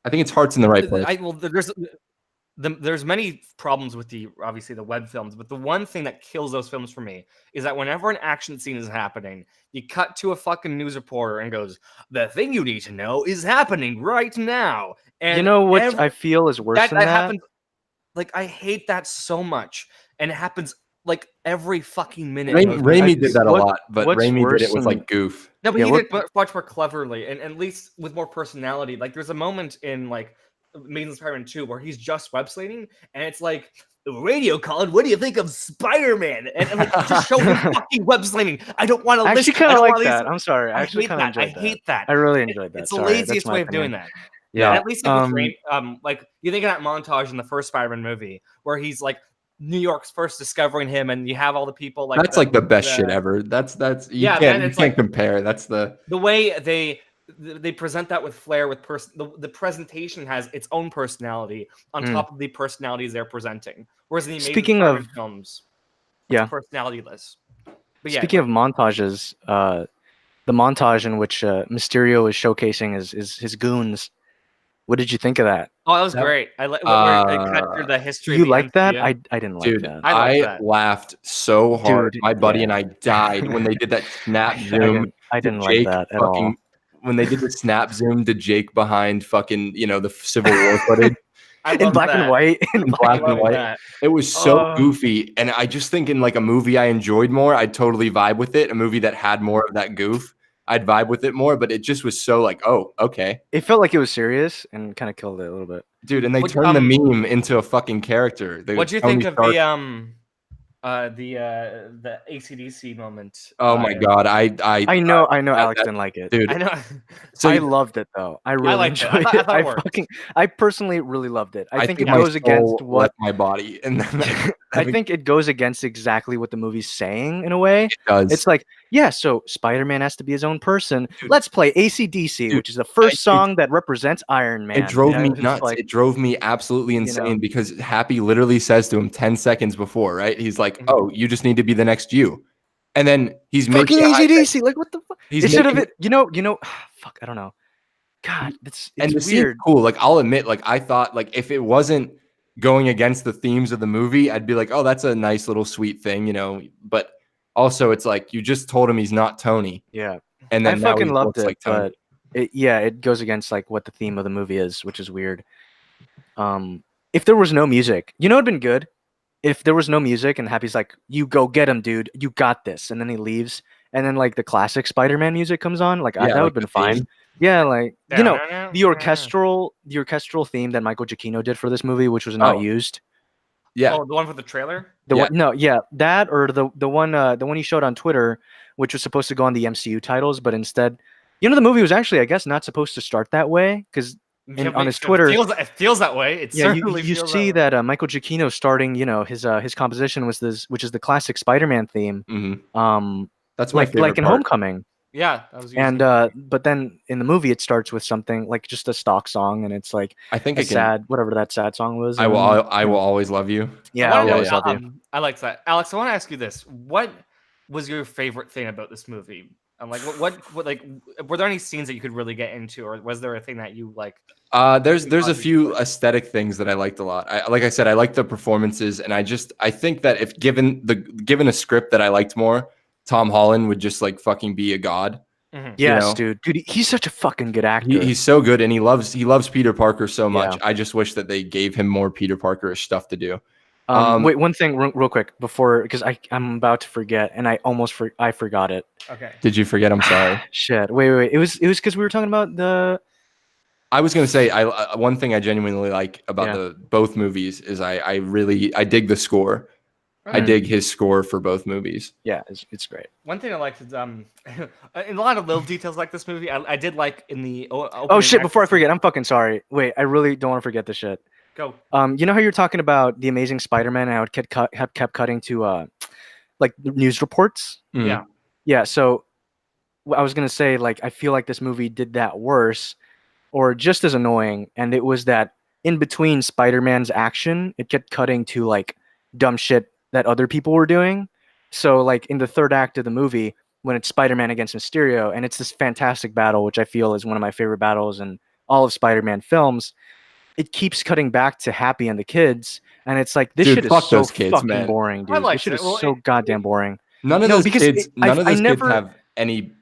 think its heart's in the right place. There's many problems with obviously the web films, but the one thing that kills those films for me is that whenever an action scene is happening, you cut to a fucking news reporter and goes, "The thing you need to know is happening right now." And you know what I feel is worse than that? Happens, like, I hate that so much, and it happens like every fucking minute. Raimi did that a lot, but Raimi did it with like goof. No, but he did it much more cleverly and at least with more personality. Like, there's a moment in like Amazing Spider-Man 2 where he's just web slinging, and it's like, radio called, what do you think of Spider-Man? And like, just show him fucking web slinging. I don't want to listen. I actually kind of like that. I'm sorry. I actually kind of enjoyed that. I hate that. I really enjoyed that. It's the laziest way of doing that. Yeah. And at least like you think of that montage in the first Spider-Man movie where he's like New York's first discovering him, and you have all the people like that's like the best shit ever. That's you can't compare. That's the way they present that with flair, with the presentation has its own personality on top of the personalities they're presenting. Whereas in the Speaking of films, it's personalityless. But speaking of montages, the montage in which Mysterio is showcasing his goons. What did you think of that? Oh, that was great. I cut through the history. You like that? I didn't like that. I laughed so hard. Dude, my buddy and I died when they did that snap zoom. I didn't like that at all. When they did the snap zoom to Jake behind fucking, the Civil War footage. In black and white. In black and white. It was so goofy. And I just think in like a movie I enjoyed more, I'd totally vibe with it. A movie that had more of that goof, I'd vibe with it more, but it just was so like, oh, okay. It felt like it was serious and kind of killed it a little bit. Dude, and they turned the meme into a fucking character. What'd you think of the AC/DC moment? Oh my god, I know Alex didn't like it, dude. I know. So I loved it though. I really enjoyed it. I personally really loved it. I think it goes against what my body, and then I think it goes against exactly what the movie's saying in a way. It does. It's like, yeah, so Spider-Man has to be his own person. Dude, let's play AC/DC, which is the first song that represents Iron Man. It drove me nuts. Like, it drove me absolutely insane because Happy literally says to him 10 seconds before, right? He's like, oh, you just need to be the next you. And then he's making AC/DC. Like, what the fuck? Instead of it, fuck, I don't know. God, it's weird. Cool. Like, I'll admit, like, I thought, like, if it wasn't going against the themes of the movie, I'd be like, oh, that's a nice little sweet thing, But also, it's like, you just told him he's not Tony. Yeah. And then I fucking loved it, but it goes against like what the theme of the movie is, which is weird. If there was no music, it'd been good. If there was no music and Happy's like, you go get him, dude, you got this, and then he leaves, and then like the classic Spider-Man music comes on, like that would have been fine. Yeah, like the orchestral theme that Michael Giacchino did for this movie, which was not used. Yeah. Oh, the one for the trailer? That or the one he showed on Twitter, which was supposed to go on the MCU titles, but instead, the movie was actually, I guess, not supposed to start that way because on his Twitter, it feels that way. You see that Michael Giacchino starting, his composition was this, which is the classic Spider-Man theme. Mm-hmm. That's my favorite like in part. Homecoming. Yeah, but then in the movie it starts with something like just a stock song, and it's like I think sad, whatever that sad song was. I will always love you. Yeah, I will always love you. I like that, Alex. I want to ask you this: what was your favorite thing about this movie? Like, what like, were there any scenes that you could really get into, or was there a thing that you like? There's a few aesthetic things that I liked a lot. Like I said, I liked the performances, and I think that if given a script that I liked more, Tom Holland would just like fucking be a god. Mm-hmm. Yes, dude, he's such a fucking good actor. He's so good, and he loves Peter Parker so much. Yeah. I just wish that they gave him more Peter Parker-ish stuff to do. Wait, one thing real quick before, because I'm about to forget, and I forgot it. Okay. Did you forget? I'm sorry. Shit. Wait. It was because we were talking about the. I was gonna say one thing I genuinely like about both movies is I dig the score. I dig his score for both movies. Yeah, it's great. One thing I liked is in a lot of little details like this movie, I did like in the Oh shit! Before I forget, I'm fucking sorry. Wait, I really don't want to forget this shit. Go. You know how you're talking about the Amazing Spider-Man and how it kept cutting to like the news reports? Yeah. Yeah. So I was gonna say, like, I feel like this movie did that worse, or just as annoying, and it was that in between Spider-Man's action, it kept cutting to like dumb shit that other people were doing. So like in the third act of the movie, when it's Spider-Man against Mysterio, and it's this fantastic battle, which I feel is one of my favorite battles in all of Spider-Man films, it keeps cutting back to Happy and the kids, and it's like this Dude, shit is fuck so those kids, fucking man. boring, dude. This shit is so goddamn boring. None of No, those because kids, none of I those kids never have any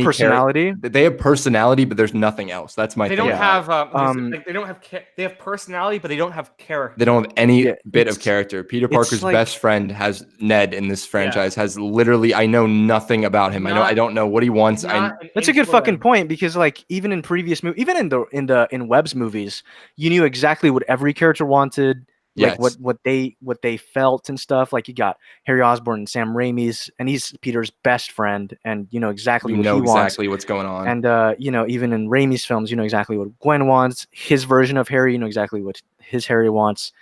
personality. They have personality, but there's nothing else. That's my They thing. don't have Um, they don't have they have personality, but they don't have character. They don't have any Yeah, bit of it's- character. Peter it's Parker's like- best friend has Ned in this franchise. Has literally, I know nothing about him. I don't know what he wants. That's a good fucking point, because like even in previous movies, even in Webb's movies, you knew exactly what every character wanted, like Yes. what they felt and stuff. Like you got Harry Osborn and Sam Raimi's, and he's Peter's best friend, and you know exactly You what know he exactly wants. what's going on. And you know, even in Raimi's films, you know exactly what Gwen wants. His version of Harry, you know exactly what his Harry wants.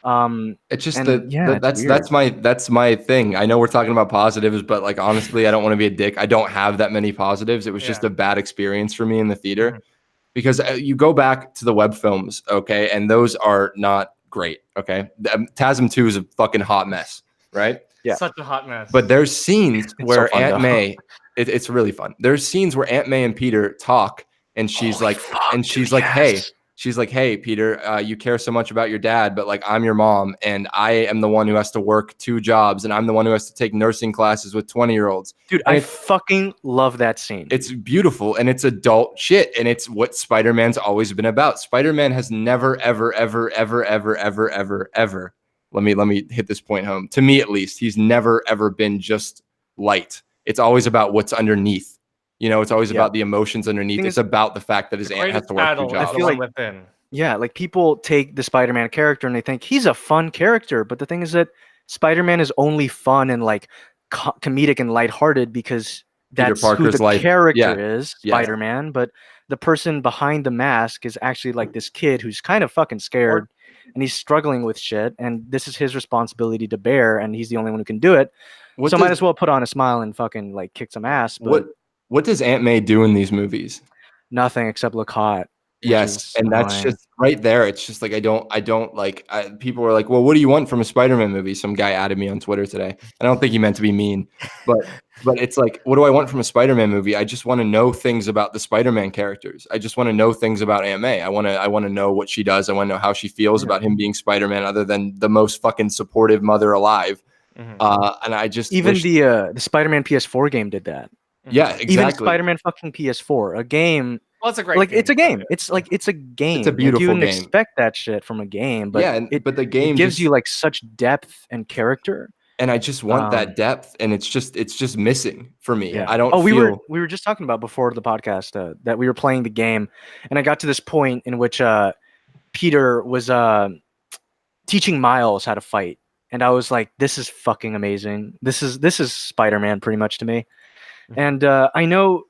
It's just and yeah, it's that's my thing. I know we're talking about positives, but like honestly, I don't want to be a dick. I don't have that many positives. It was just a bad experience for me in the theater, because you go back to the Webb films, okay, and those are not great, okay. TASM 2 is a fucking hot mess, right? Yeah. Such a hot mess. But there's scenes where fun, Aunt though. May, it's really fun. There's scenes where Aunt May and Peter talk, and she's like, hey, Peter, you care so much about your dad, but like I'm your mom, and I am the one who has to work 2 jobs, and I'm the one who has to take nursing classes with 20-year-olds. Dude, I fucking love that scene. It's beautiful, and it's adult shit, and it's what Spider-Man's always been about. Spider-Man has never, ever, ever, ever, ever, ever, ever, ever. Let me hit this point home. To me, at least, he's never ever been just light. It's always about what's underneath. You know, it's always about the emotions underneath. It's about the fact that his aunt has to work 2 jobs. I feel like yeah, like people take the Spider-Man character and they think he's a fun character, but the thing is that Spider-Man is only fun and like comedic and lighthearted because that's who the character is, Spider-Man. But the person behind the mask is actually like this kid who's kind of fucking scared, and he's struggling with shit, and this is his responsibility to bear, and he's the only one who can do it. So might as well put on a smile and fucking like kick some ass. But what does Aunt May do in these movies? Nothing except look hot. Yes, and that's just right there. It's just like I don't like. People were like, "Well, what do you want from a Spider-Man movie?" Some guy added me on Twitter today. I don't think he meant to be mean, but it's like, what do I want from a Spider-Man movie? I just want to know things about the Spider-Man characters. I just want to know things about Aunt May. I want to know what she does. I want to know how she feels about him being Spider-Man, other than the most fucking supportive mother alive. And I just even the Spider-Man PS4 game did that. Yeah, exactly. Even Spider-Man fucking PS4, a game. Well, it's a great like game. It's a game. It's like it's a game. It's a beautiful you wouldn't game. expect that shit from a game, but but the game gives you like such depth and character. And I just want that depth, and it's just missing for me. Yeah. I don't. We were just talking about before the podcast that we were playing the game, and I got to this point in which Peter was teaching Miles how to fight, and I was like, "This is fucking amazing. This is Spider-Man pretty much to me." And I know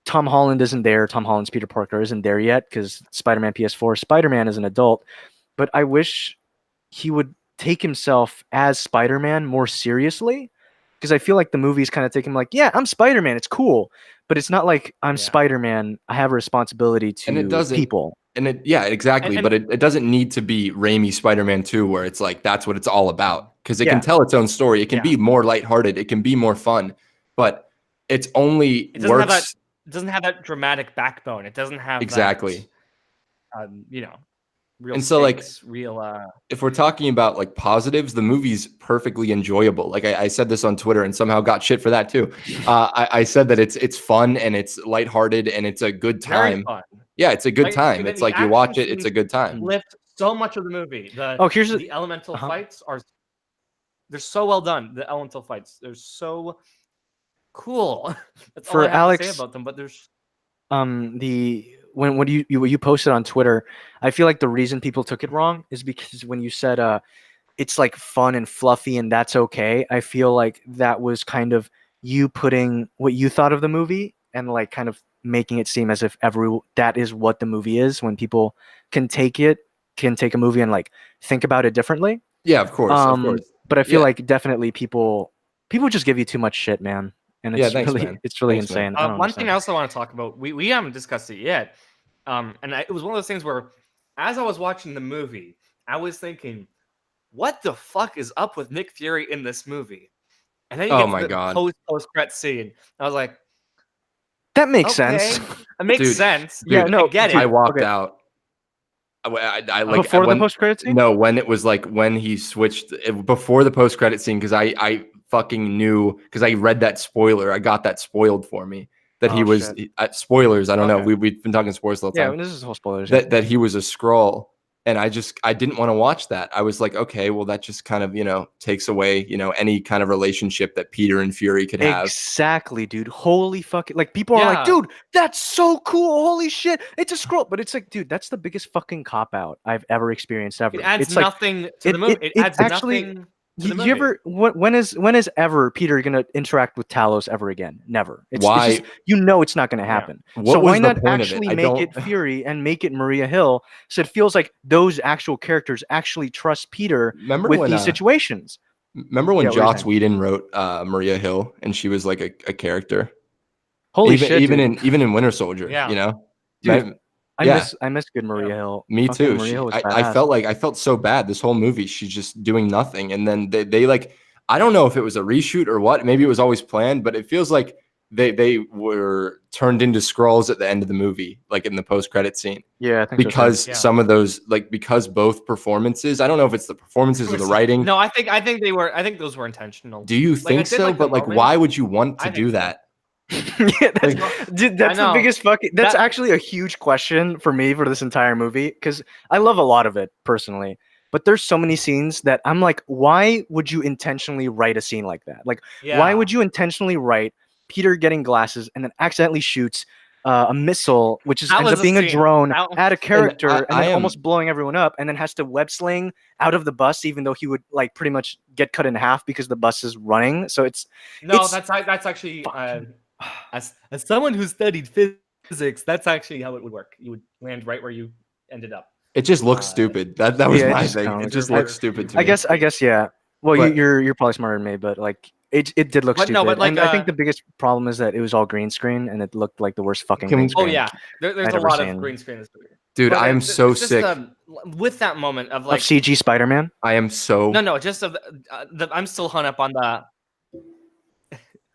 Tom Holland isn't there. Tom Holland's Peter Parker isn't there yet because Spider-Man PS4. Spider-Man is an adult, but I wish he would take himself as Spider-Man more seriously, because I feel like the movies kind of take him like, yeah, I'm Spider-Man. It's cool, but it's not like I'm Spider-Man. I have a responsibility to people. And exactly. But it doesn't need to be Raimi Spider-Man 2, where it's like that's what it's all about, because it can tell its own story. It can be more lighthearted. It can be more fun, but it doesn't have that dramatic backbone. It doesn't have exactly. Real and so stakes, if we're talking about like positives, the movie's perfectly enjoyable. Like I said this on Twitter and somehow got shit for that too. I said that it's fun and it's lighthearted and it's a good time. Very fun. Yeah, it's a good time. It's like you watch it, it's a good time. Lift so much of the movie. Here's the elemental fights they're so well done. The elemental fights, they're so cool. That's all I have Alex, to say about them. But there's when you posted on Twitter, I feel like the reason people took it wrong is because when you said it's like fun and fluffy and that's okay. I feel like that was kind of you putting what you thought of the movie and like kind of making it seem as if that is what the movie is, when people can take a movie and like think about it differently. Yeah, of course, of course. But I feel Yeah. like definitely people just give you too much shit, man. And Yeah, it's thanks, really man. it's really Thanks, man. insane. I don't One thing understand. I also want to talk about, we haven't discussed it yet. It was one of those things where, as I was watching the movie, I was thinking, what the fuck is up with Nick Fury in this movie? And then you Oh get my to the God. post-credit scene. I was like, That makes okay, sense. it makes Dude, sense. Yeah, dude, no, I get dude, I it. walked okay. out. I like Before the when post-credit scene? no, when it was like when he switched before the post credit scene, because I fucking knew, because I read that spoiler. I got that spoiled for me that he Oh, was shit. spoilers. I don't know. Okay. We've been talking sports all the Yeah, time. this is whole spoilers. Yeah. That he was a Skrull, and I didn't want to watch that. I was like, okay, well that just kind of takes away any kind of relationship that Peter and Fury could have. Exactly, dude. Holy fucking, like, people are like, Yeah. dude, that's so cool. Holy shit, it's a scroll. But it's like, dude, that's the biggest fucking cop out I've ever experienced ever. It adds It's like nothing to the movie. It adds actually. nothing to the You movie. ever when is ever Peter gonna interact with Talos ever again? Never. It's just, it's not gonna happen. What So was why the not point of it? actually I make don't- it Fury and make it Maria Hill, so it feels like those actual characters actually trust Peter Remember with when these situations. remember when Yeah, what were you Joss saying? Whedon wrote Maria Hill and she was like a character? Holy even shit, even dude. in Winter Soldier, Yeah. Dude, Yeah. I miss good Maria Yeah. Hill. Me Fucking too. Maria Hill was I badass. felt so bad this whole movie. She's just doing nothing, and then they like, I don't know if it was a reshoot or what. Maybe it was always planned, but it feels like they were turned into Skrulls at the end of the movie, like in the post credit scene. Yeah, I think so too. Because Yeah. some of those, like, because both performances, I don't know if it's the performances or the writing. No, I think they were. I think those were intentional. Do you I think did so? like the But like, moment. why would you want to I do think so. that? Yeah, dude, that's I the know. biggest fucking. That's That- actually a huge question for me for this entire movie, because I love a lot of it personally, but there's so many scenes that I'm like, why would you intentionally write a scene like that? Like, why would you intentionally write Peter getting glasses and then accidentally shoots a missile, which That ends was up being a scene. drone, That- at a character, and I then am- almost blowing everyone up, and then has to web sling out of the bus, even though he would like pretty much get cut in half because the bus is running. So it's No, that's actually as someone who studied physics, that's actually how it would work. You would land right where you ended up. It just looks stupid. That was Yeah, it my just thing. kinda It looks just stupid. looks stupid to me. I guess, yeah. Well, But- you're probably smarter than me, but like it did look But stupid. no, but, like, and I think the biggest problem is that it was all green screen and it looked like the worst fucking green Oh screen. yeah, there's I'd a ever lot seen. of green screen in this movie. Dude, But, I am so it's just, sick. With that moment of Of like, CG Spider-Man. I am so no, just of I'm still hung up on the.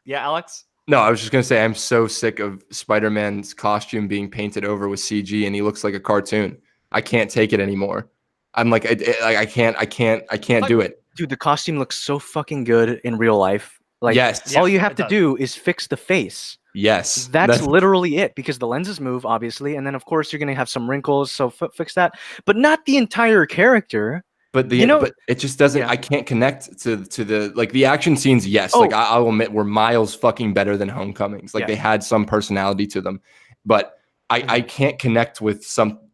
Yeah, Alex. No, I was just gonna say I'm so sick of Spider-Man's costume being painted over with CG and he looks like a cartoon. I can't take it anymore. I'm like, I can't do it. Dude, the costume looks so fucking good in real life. Like, Yes. all you Yeah, have it to does. do is fix the face. Yes, That's literally it, because the lenses move, obviously, and then of course you're gonna have some wrinkles, so fix that, but not the entire character. but but it just doesn't. Yeah. I can't connect to the like the action scenes. Yes, like Oh. I'll admit were miles fucking better than Homecomings. Like Yeah. they had some personality to them, but I can't connect with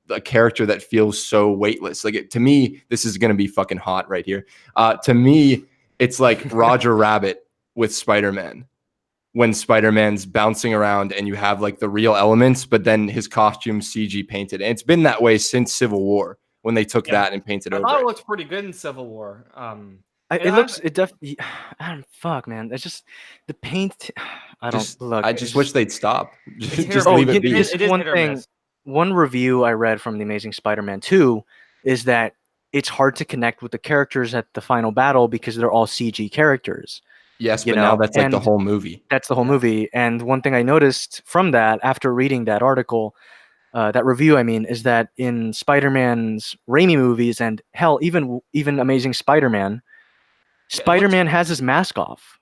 a character that feels so weightless. Like to me, this is gonna be fucking hot right here. To me, it's like Roger Rabbit with Spider-Man. When Spider-Man's bouncing around and you have like the real elements, but then his costume CG painted. And it's been that way since Civil War when they took that and painted I over thought it it. looked pretty good in Civil War. It definitely. Fuck, man. It's just the paint. I just wish they'd stop. Just terrible. leave it yeah, be. this It is is one hit or thing. miss. One review I read from The Amazing Spider-Man 2 is that it's hard to connect with the characters at the final battle because they're all CG characters. Yes, you but now know, that's like the and whole movie. That's the whole movie. And one thing I noticed from that, after reading that article, that review, I mean, is that in Spider-Man's Raimi movies, and hell, even Amazing Spider-Man, Spider-Man has his mask off,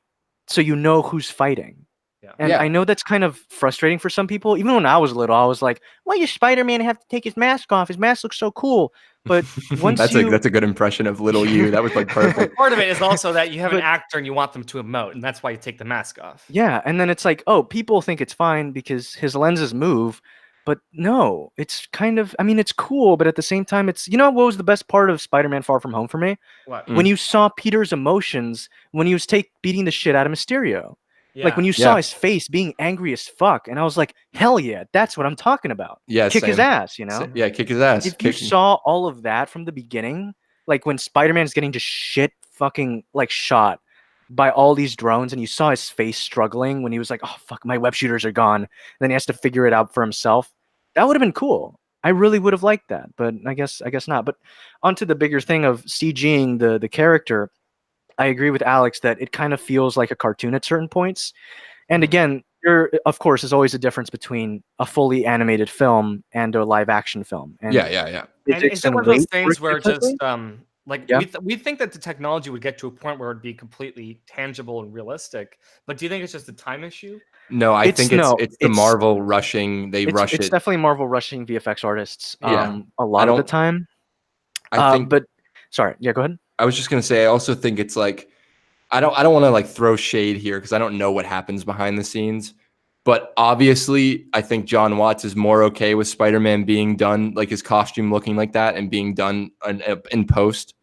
so you know who's fighting. Yeah. And Yeah. I know that's kind of frustrating for some people. Even when I was little, I was like, "Why does Spider-Man have to take his mask off? His mask looks so cool." But once that's a good impression of little you. That was like perfect. Part of it is also that you have an But- actor and you want them to emote, and that's why you take the mask off. Yeah, and then it's like, oh, people think it's fine because his lenses move, But no, it's kind of, I mean, it's cool, but at the same time, it's, you know what was the best part of Spider-Man Far From Home for me? What? When you saw Peter's emotions when he was beating the shit out of Mysterio. Like Yeah. when you saw his face being angry as fuck, and I was like, hell yeah, that's what I'm talking about. Yeah, Kick his same. ass, you know? Yeah, kick his ass. If you Kick. saw all of that from the beginning, like when Spider-Man's getting just shit fucking like shot by all these drones, and you saw his face struggling when he was like, oh fuck, my web shooters are gone. And then he has to figure it out for himself. That would have been cool. I really would have liked that, but I guess not. But onto the bigger thing of CGing the character, I agree with Alex that it kind of feels like a cartoon at certain points. And again, there of course is always a difference between a fully animated film and a live action film. And Yeah. And physics is it one of weight those things work where differently. just like Yeah. we think that the technology would get to a point where it'd be completely tangible and realistic, but do you think it's just a time issue? No, I think it's the it's Marvel rushing. They rush it's it. definitely Marvel rushing VFX artists Yeah. a I lot of the don't. time. I think. But sorry, yeah, go ahead. I was just gonna say. I also think it's like. I don't want to like throw shade here because I don't know what happens behind the scenes. But obviously, I think John Watts is more okay with Spider-Man being done, like his costume looking like that, and being done in post.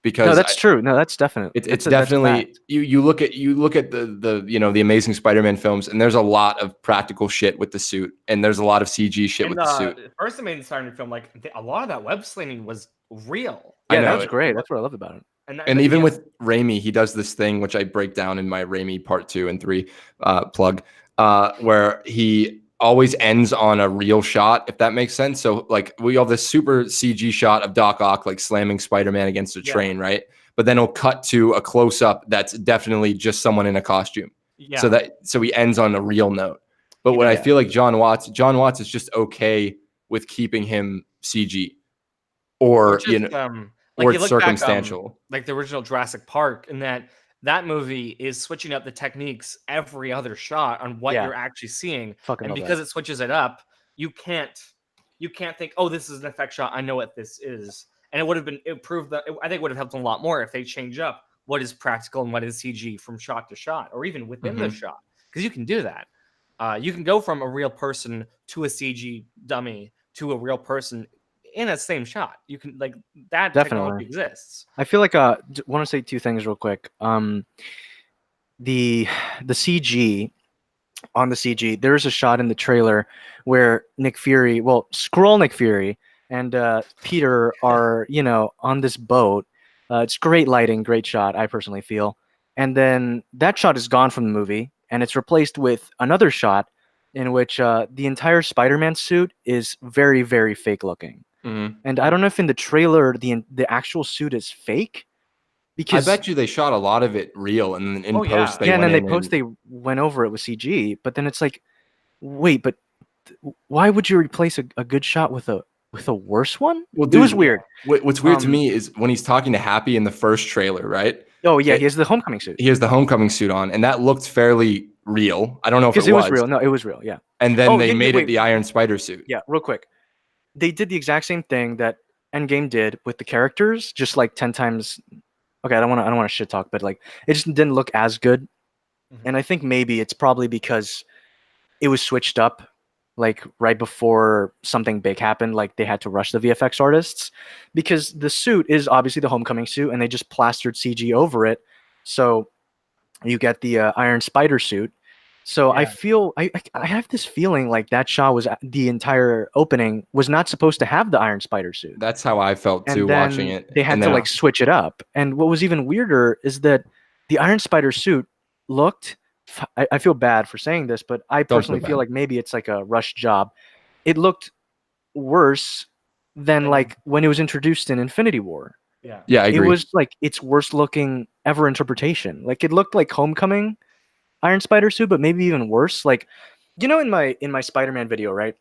No, Because that's true. No, that's definite. it's That's a definitely fact. you look at the the Amazing Spider-Man films, and there's a lot of practical shit with the suit, and there's a lot of CG shit In with the suit. the first Amazing Spider-Man film, like a lot of that web slinging was real. I Yeah, that know was it. great. That's what I loved about it. And even with Raimi, he does this thing which I break down in my Raimi part 2 and 3 plug, where he always ends on a real shot, if that makes sense. So like we have this super CG shot of Doc Ock like slamming Spider-Man against a train, right? But then he'll cut to a close-up that's definitely just someone in a costume. Yeah. So he ends on a real note. But what I feel like John Watts is just okay with keeping him CG, or just, you know, like or you it's look circumstantial. back, like the original Jurassic Park, and that movie is switching up the techniques every other shot on what Yeah. you're actually seeing, Fucking and love because that. it switches it up, you can't think, oh, this is an effect shot, I know what this is, and it would have been I think it would have helped a lot more if they change up what is practical and what is CG from shot to shot, or even within the shot, because you can do that. You can go from a real person to a CG dummy to a real person in a same shot. You can like that technology Definitely. exists. I feel like want to say two things real quick. The CG on the CG, there's a shot in the trailer where Nick Fury, well, Skrull Nick Fury and Peter are, you know, on this boat. It's great lighting, great shot, I personally feel. And then that shot is gone from the movie, and it's replaced with another shot in which the entire Spider-Man suit is very, very fake looking. And I don't know if in the trailer the actual suit is fake. Because I bet you they shot a lot of it real, and in post they and went then in they went over it with CG. But then it's like, wait, but why would you replace a good shot with a worse one? Well, It was dude, weird. What's weird to me is when he's talking to Happy in the first trailer, right? Oh yeah, he has the homecoming suit. He has the homecoming suit on, and that looked fairly real. I don't know if Because it it was. was real. No, it was real. Yeah. And then Oh, they yeah, made it wait. the Iron Spider suit. Yeah, real quick. They did the exact same thing that Endgame did with the characters, just like 10 times. Okay, I don't want to shit talk, but like it just didn't look as good. And I think maybe it's probably because it was switched up like right before something big happened, like they had to rush the VFX artists, because the suit is obviously the homecoming suit and they just plastered CG over it. So you get the Iron Spider suit. So I feel I have this feeling like that shot was the entire opening was not supposed to have the Iron Spider suit. That's how I felt too And then watching it. they had And to then like switch it up. And what was even weirder is that the Iron Spider suit looked. I feel bad for saying this, but I Don't feel personally feel bad. like maybe it's like a rush job. It looked worse than like when it was introduced in Infinity War. Yeah. Yeah, I It agree. was like its worst looking ever interpretation. Like it looked like Homecoming Iron Spider suit, but maybe even worse. Like, you know, in my Spider-Man video, right?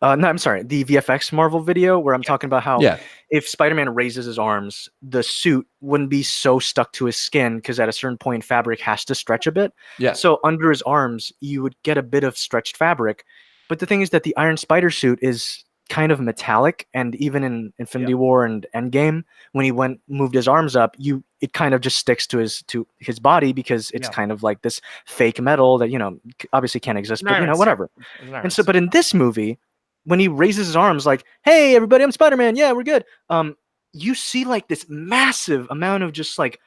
No, I'm sorry, the VFX Marvel video where I'm talking about how Yeah. if Spider-Man raises his arms, the suit wouldn't be so stuck to his skin because at a certain point fabric has to stretch a bit. Yeah. So under his arms, you would get a bit of stretched fabric. But the thing is that the Iron Spider suit is kind of metallic, and even in Infinity War and Endgame, when he moved his arms up, it kind of just sticks to his body because it's kind of like this fake metal that, you know, obviously can't exist, but you know, whatever. And so, but in this movie, when he raises his arms, like, "Hey, everybody, I'm Spider-Man. Yeah, we're good." You see like this massive amount of just like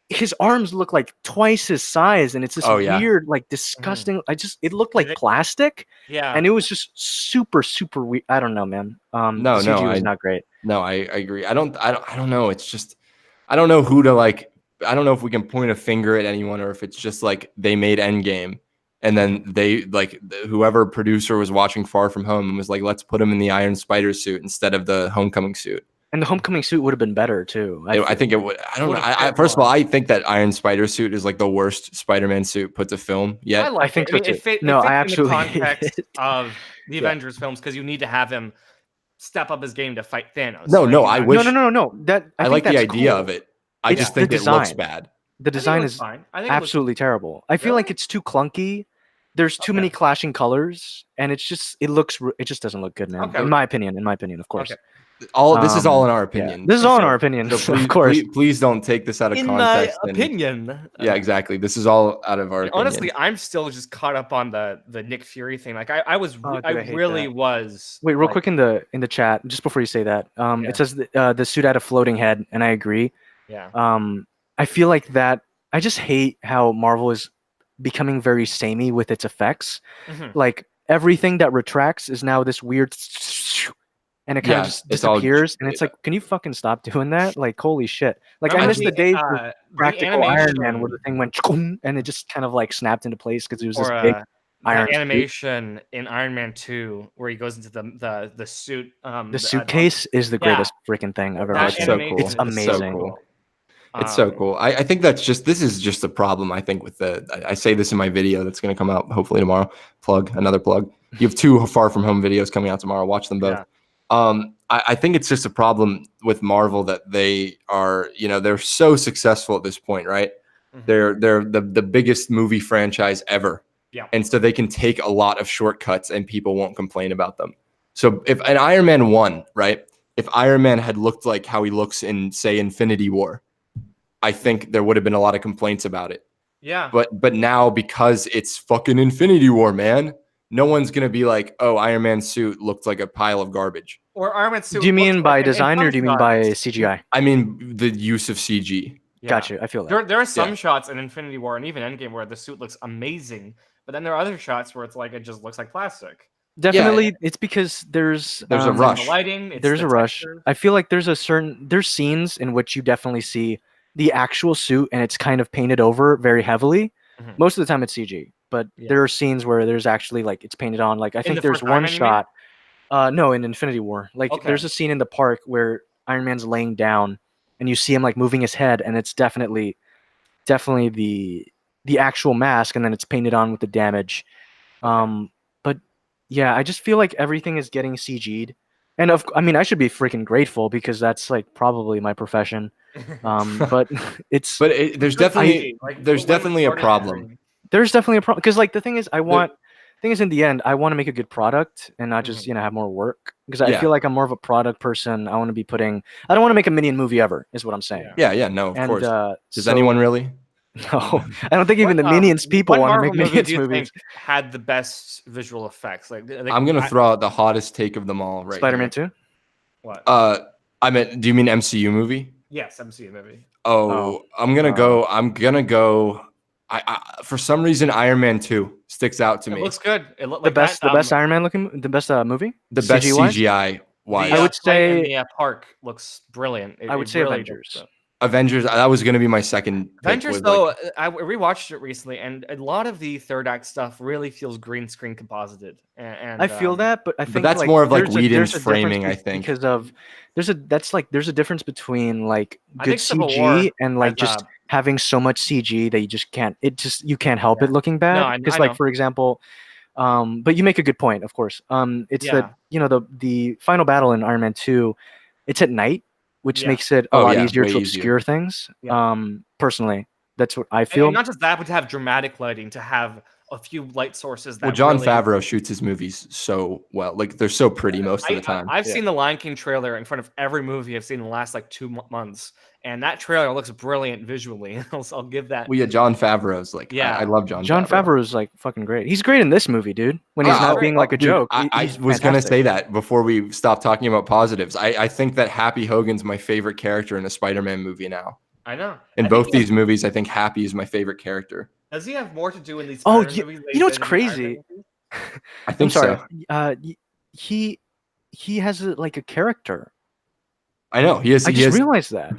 his arms look like twice his size, and it's this Oh, yeah. weird, like disgusting. It looked like plastic, Yeah. and it was just super, super weird. I don't know, man. No, the CG no, was not great. No, I agree. I don't know. It's just I don't know who to like. I don't know if we can point a finger at anyone or if it's just like they made Endgame and then they like whoever producer was watching Far From Home and was like, let's put him in the Iron Spider suit instead of the Homecoming suit. And the Homecoming suit would have been better too. I think it would. I don't know. Would've fit First of all, more. I think that Iron Spider suit is like the worst Spider-Man suit put to film yet. I like I think it. so I mean, too. it fits No, I in the absolutely hate context it. of the Yeah. Avengers films because you need to have him step up his game to fight Thanos. No, right? no, You I know, wish- No. That I think like the that's idea cool. of it. I It's just the think it looks design. bad. The I think it design looks is fine. I think it looks absolutely terrible. I feel like Really? it's too clunky. There's too many Okay. clashing colors, and it just doesn't look good, man. Okay. In my opinion, of course. Okay. This is all in our Yeah. opinion. This is all in So- our opinions, So please, of course. please don't take this out of in context. my and- opinion. yeah, exactly. This is all out of our And opinion. honestly, I'm still just caught up on the Nick Fury thing. Like I was, Oh, dude, I I hate really that. was. Wait, real like, quick in the chat, just before you say that, Yeah. it says the suit had a floating head, and I agree. Yeah. I feel like that. I just hate how Marvel is becoming very samey with its effects. Mhm. Like everything that retracts is now this weird, and it kind Yeah, of just it's all- disappears. And it's like, can you fucking stop doing that? Like, holy shit! Like I Remember miss the days where the practical Iron Man, where animation- the thing went and it just kind of like snapped into place because it was this or big that iron suit. animation in Iron Man 2 where he goes into the suit. The suitcase is the yeah. greatest freaking thing I've ever That seen. so animation cool. It's is amazing. So cool. It's so cool. I think this is just a problem. I think with I say this in my video that's going to come out hopefully tomorrow. Another plug. You have 2 Far From Home videos coming out tomorrow. Watch them both. Yeah. I think it's just a problem with Marvel that they are, they're so successful at this point, right? Mhm. They're the biggest movie franchise ever. Yeah. And so they can take a lot of shortcuts and people won't complain about them. So if an Iron Man 1, right? If Iron Man had looked like how he looks in, say, Infinity War, I think there would have been a lot of complaints about it. Yeah. But now because it's fucking Infinity War, man, no one's gonna be like, oh, Iron Man's suit looked like a pile of garbage. Or Iron Man suit. Do you mean looks by like- in design or some do you mean by shots- CGI? I mean the use of CG. Yeah. Gotcha. I feel that. There are some Yeah. shots in Infinity War and even Endgame where the suit looks amazing, but then there are other shots where it's like it just looks like plastic. Definitely, it's because there's There's a rush. The lighting. It's There's the a rush. texture. I feel like there's scenes in which you definitely see the actual suit and it's kind of painted over very heavily. Mhm. Most of the time it's CG, but Yeah. there are scenes where there's actually like it's painted on. Like I think the there's first one Iron Man, you mean? shot. No, in Infinity War. Like Okay. there's a scene in the park where Iron Man's laying down and you see him like moving his head and it's definitely the actual mask and then it's painted on with the damage. But yeah, I just feel like everything is getting CG'd. And I mean, I should be freaking grateful because that's like probably my profession. But it's But there's Good definitely CG, like, there's when definitely a started problem. airing. there's definitely a problem because like the thing is in the end I want to make a good product and not just have more work because I Yeah. feel like I'm more of a product person. I want to be I don't want to make a Minion movie ever is what I'm saying. Yeah, no, of And course. Does so- anyone really? No, I don't think even the Minions people what want to Marvel make movie Minions do you movies. think had the best visual effects? Like I'm gonna throw out the hottest take of them all right Spider-Man here. 2. What? I meant, do you mean MCU movie? Yes, MCU movie. Oh, I'm gonna go. I for some reason Iron Man 2 sticks out to It me. looks good. It looked The like best, that, the best Iron Man looking, the best movie. The best CG-wise? CGI wise. I would fight in say- the park looks brilliant. I would say really Avengers. looks good. Avengers. That was gonna be my second. pick, Avengers, was though, like- I rewatched it recently, and a lot of the third act stuff really feels green screen composited. And I feel that, but I think that's more of, like, there's a Whedon's difference framing, I think. because of there's a difference between like I good think Civil CG War and like has, just having so much CG that you can't help Yeah. it looking bad. I Because know. like for example, but you make a good point, of course. It's Yeah. that the final battle in Iron Man 2, it's at night, which Yeah. makes it a Oh, lot yeah, easier way to easier. obscure things. Yeah. Personally, that's what I And feel. not just that, but to have dramatic lighting, to have a few light sources that Well, John really, Favreau shoots his movies so well. Like they're so pretty most of the time. I've seen the Lion King trailer in front of every movie I've seen in the last like 2 months, and that trailer looks brilliant visually. I'll give that. Well, yeah, John Favreau's like, Yeah. I love John John Favreau. Favreau is like fucking great. He's great in this movie, dude. When he's not being like a Dude, joke. I He's was going to fantastic. say that before we stop talking about positives. I think that Happy Hogan's my favorite character in a Spider-Man movie now. I know. In both these movies, I think Happy is my favorite character. Does he have more to do in these? Oh, Spider-Man movies you know what's than in the crazy? Iron Man movies? I think I'm sorry. so. He has like a character. I know he has. I just realized that.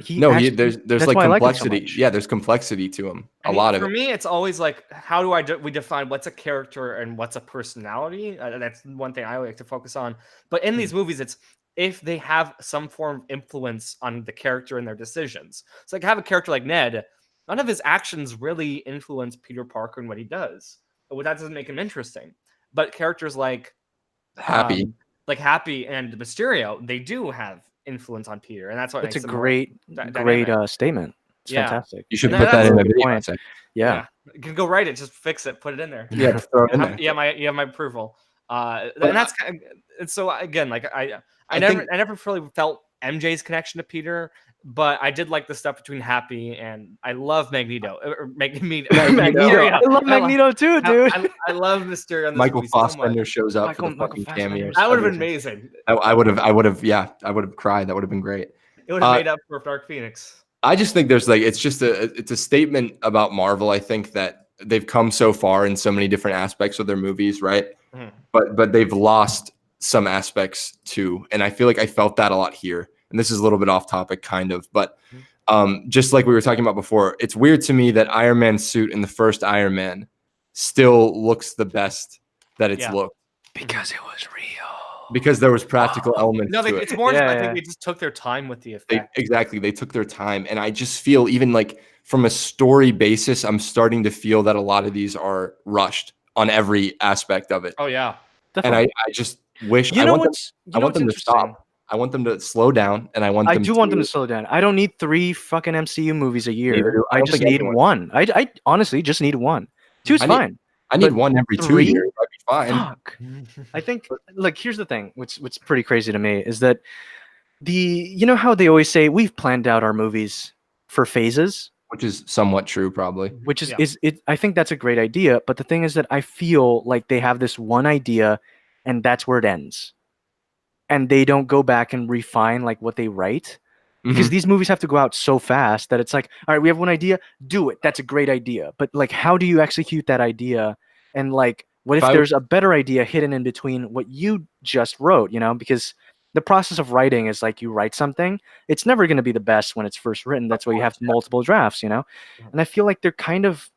There's that's like why I like him so complexity. much. Yeah, there's complexity to him. I A mean, lot of for it. me, it's always like, how do we define what's a character and what's a personality? That's one thing I like to focus on. But in these movies, it's if they have some form of influence on the character and their decisions. So like, have a character like Ned. None of his actions really influence Peter Parker and what he does. But that doesn't make him interesting. But characters like Happy. Happy and Mysterio, they do have influence on Peter, and that's what That's makes a them more great dynamic. statement. It's Yeah. fantastic. You should And put that that's in a a good video. point. essay. Yeah. You can go write it, just fix it, put it in there. Yeah, throw it in there. You have my approval. And that's kind of, and so again, like I think- never really felt MJ's connection to Peter, but I did like the stuff between Happy and I love Magneto. Magneto. I love Magneto too, dude. I love Mysterio. In this Michael movie so much. Fassbender shows up for the Michael fucking Fassbender. cameo. That would have been amazing. I would have cried. That would have been great. It would have made up for Dark Phoenix. I just think there's like it's a statement about Marvel. I think that they've come so far in so many different aspects of their movies, right? Mhm. But they've lost some aspects too, and I feel like I felt that a lot here. And this is a little bit off topic, kind of, but just like we were talking about before, it's weird to me that Iron Man's suit in the first Iron Man still looks the best that it's looked Because it was real. because there was practical elements No, to it. it's more. Yeah, I yeah. think they just took their time with the effect. They took their time, and I just feel even like from a story basis, I'm starting to feel that a lot of these are rushed on every aspect of it, Oh yeah. and I just wish You I know want them, what's I want them to stop. I want them to slow down, and I want them. I do want them to slow down. I don't need 3 fucking MCU movies a year. do. I I don't just think need anyone- one. I honestly just need one. 2's I need- fine. I need but one every 2 3? years. I'd be fine. Fuck. I think like here's the thing, what's pretty crazy to me is that you know how they always say we've planned out our movies for phases, Which is somewhat true, probably. which is Yeah. I think that's a great idea, but the thing is that I feel like they have this one idea and that's where it ends. And they don't go back and refine like what they write. Because these movies have to go out so fast that it's like, all right, we have one idea, do it. That's a great idea. But like, how do you execute that idea? And like, what if there's a better idea hidden in between what you just wrote, you know? Because the process of writing is like you write something, it's never going to be the best when it's first written. That's why you have multiple drafts, you know? And I feel like they're kind of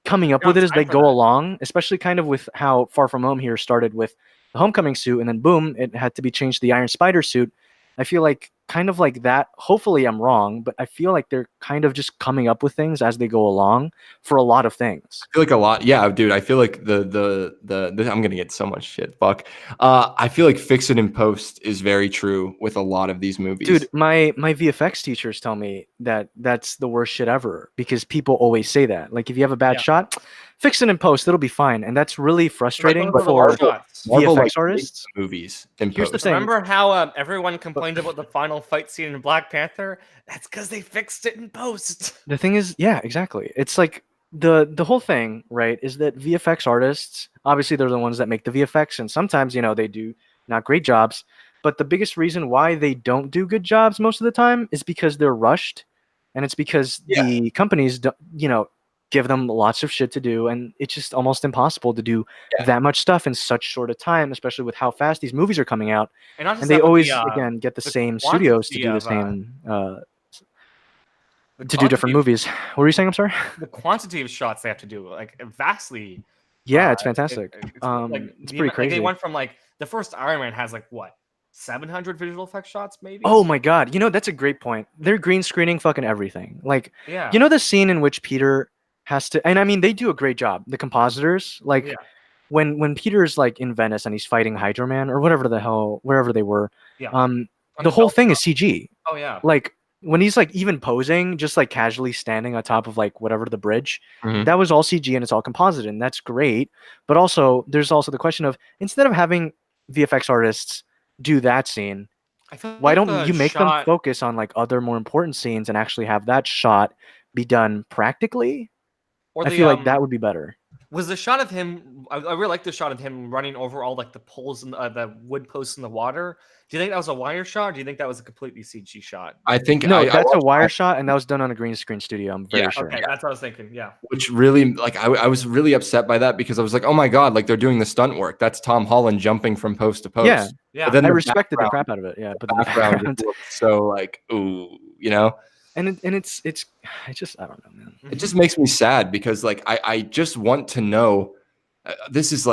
coming up with it as they go along, especially kind of with how Far From Home here started with the Homecoming suit, and then boom, it had to be changed to the Iron Spider suit. I feel like kind of like that. Hopefully I'm wrong, but I feel like they're kind of just coming up with things as they go along for a lot of things. I feel like a lot. Yeah, dude. I feel like I'm gonna get so much shit. Fuck. I feel like fix it in post is very true with a lot of these movies. Dude, my VFX teachers tell me that that's the worst shit ever because people always say that. Like if you have a bad shot, fix it in post, it'll be fine. And that's really frustrating for Marvel, VFX like, artists. movies in Here's the post. thing. Remember how everyone complained about the final fight scene in Black Panther? That's because they fixed it in post. The thing is, yeah, exactly. It's like the whole thing, right, is that VFX artists, obviously they're the ones that make the VFX, and sometimes, you know, they do not great jobs. But the biggest reason why they don't do good jobs most of the time is because they're rushed, and it's because the companies, you know, give them lots of shit to do, and it's just almost impossible to do that much stuff in such short a time, especially with how fast these movies are coming out. And they always, again, get the same studios to do the same, to do different movies. What were you saying? I'm sorry? The quantity of shots they have to do, like, vastly. Yeah, it's fantastic. It's pretty crazy. They went from, like, the first Iron Man has, like, what? 700 visual effects shots, maybe? Oh my god. You know, that's a great point. They're green screening fucking everything. Like, you know the scene in which Peter has to, and I mean they do a great job, the compositors, like when Peter's like in Venice and he's fighting Hydro Man or whatever the hell, wherever they were, the whole thing is CG. Oh yeah. Like when he's like even posing, just like casually standing on top of like whatever the bridge, Mhm. that was all CG and it's all composite, and that's great. But also, there's also the question of instead of having VFX artists do that scene, I feel why like don't the you make them shot focus on like other more important scenes and actually have that shot be done practically? or I the feel like that would be better. was the shot of him. I really like the shot of him running over all like the poles and the wood posts in the water. Do you think that was a wire shot? Or do you think that was a completely CG shot? I think No, I that's a watched wire that, shot, and that was done on a green screen studio. I'm yeah, very sure. Okay, that's what I was thinking. Yeah. which really like I was really upset by that because I was like, oh my god, like they're doing the stunt work. That's Tom Holland jumping from post to Yeah, post. Yeah. But then I the respected the background, crap out of it. Yeah, but in the background just background, looks so like ooh, you know. and it's I just I don't know, man. It just makes me sad because like I just want to know. This is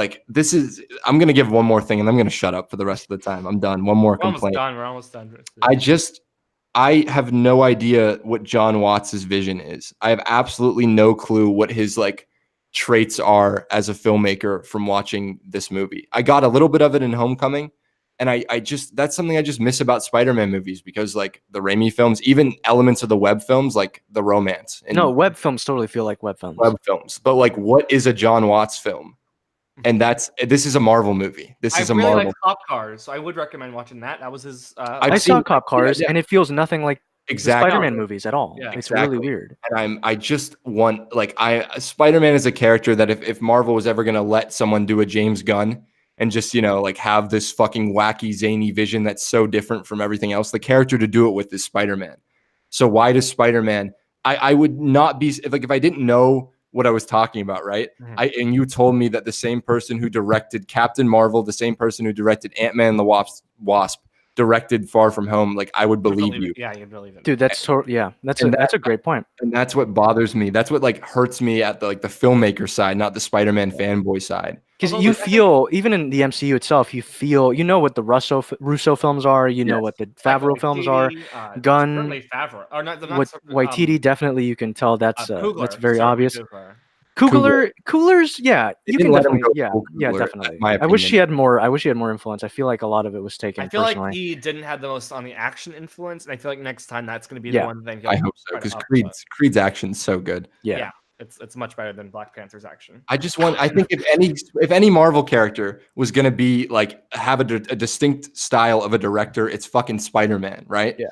I'm gonna give one more thing and I'm gonna shut up for the rest of the time. I'm done. One more We're almost complaint. done. We're almost done. I have no idea what John Watts's vision is. I have absolutely no clue what his like traits are as a filmmaker from watching this movie. I got a little bit of it in Homecoming, and I just that's something I just miss about Spider-Man movies because like the Raimi films, even elements of the web films, like the romance and No, web films totally feel like web films. web films. But like, what is a John Watts film? And this is a Marvel movie. This I is a really Marvel. like Cop Cars, so I would recommend watching that. That was his. I've I saw seen- Cop Cars, yeah, and it feels nothing like the exactly. Spider-Man movies at all. Yeah, It's really exactly. weird. And I just want like Spider-Man is a character that if Marvel was ever gonna let someone do a James Gunn and just like have this fucking wacky zany vision that's so different from everything else, the character to do it with is Spider-Man. So why does Spider-Man? I would not be if I didn't know what I was talking about, right? And you told me that the same person who directed Captain Marvel, the same person who directed Ant-Man and the Wasp, directed Far From Home, like I would believe you. Yeah, you'd believe it. Dude, that's that's a great point. And that's what bothers me. That's what like hurts me at the filmmaker side, not the Spider-Man fanboy side. Because Although, you like, I think- feel, even in the MCU itself, you know what the Russo films are, you know Yes. what the Favreau films are. Gunn, certainly Favreau, or not what Waititi, definitely you can tell that's Coogler, very certainly obvious. Coogler. Coolers, yeah, They you didn't can let him definitely, go full yeah, Coogler, definitely. my I wish opinion. he had more. I wish he had more influence. I feel like a lot of it was taken I feel personally. like he didn't have the most on the action influence, and I feel like next time that's going to be Yeah. the one thing. I hope so because Creed's action's so good. Yeah. It's much better than Black Panther's action. I think if any Marvel character was gonna be like have a distinct style of a director, it's fucking Spider-Man, right? Yeah.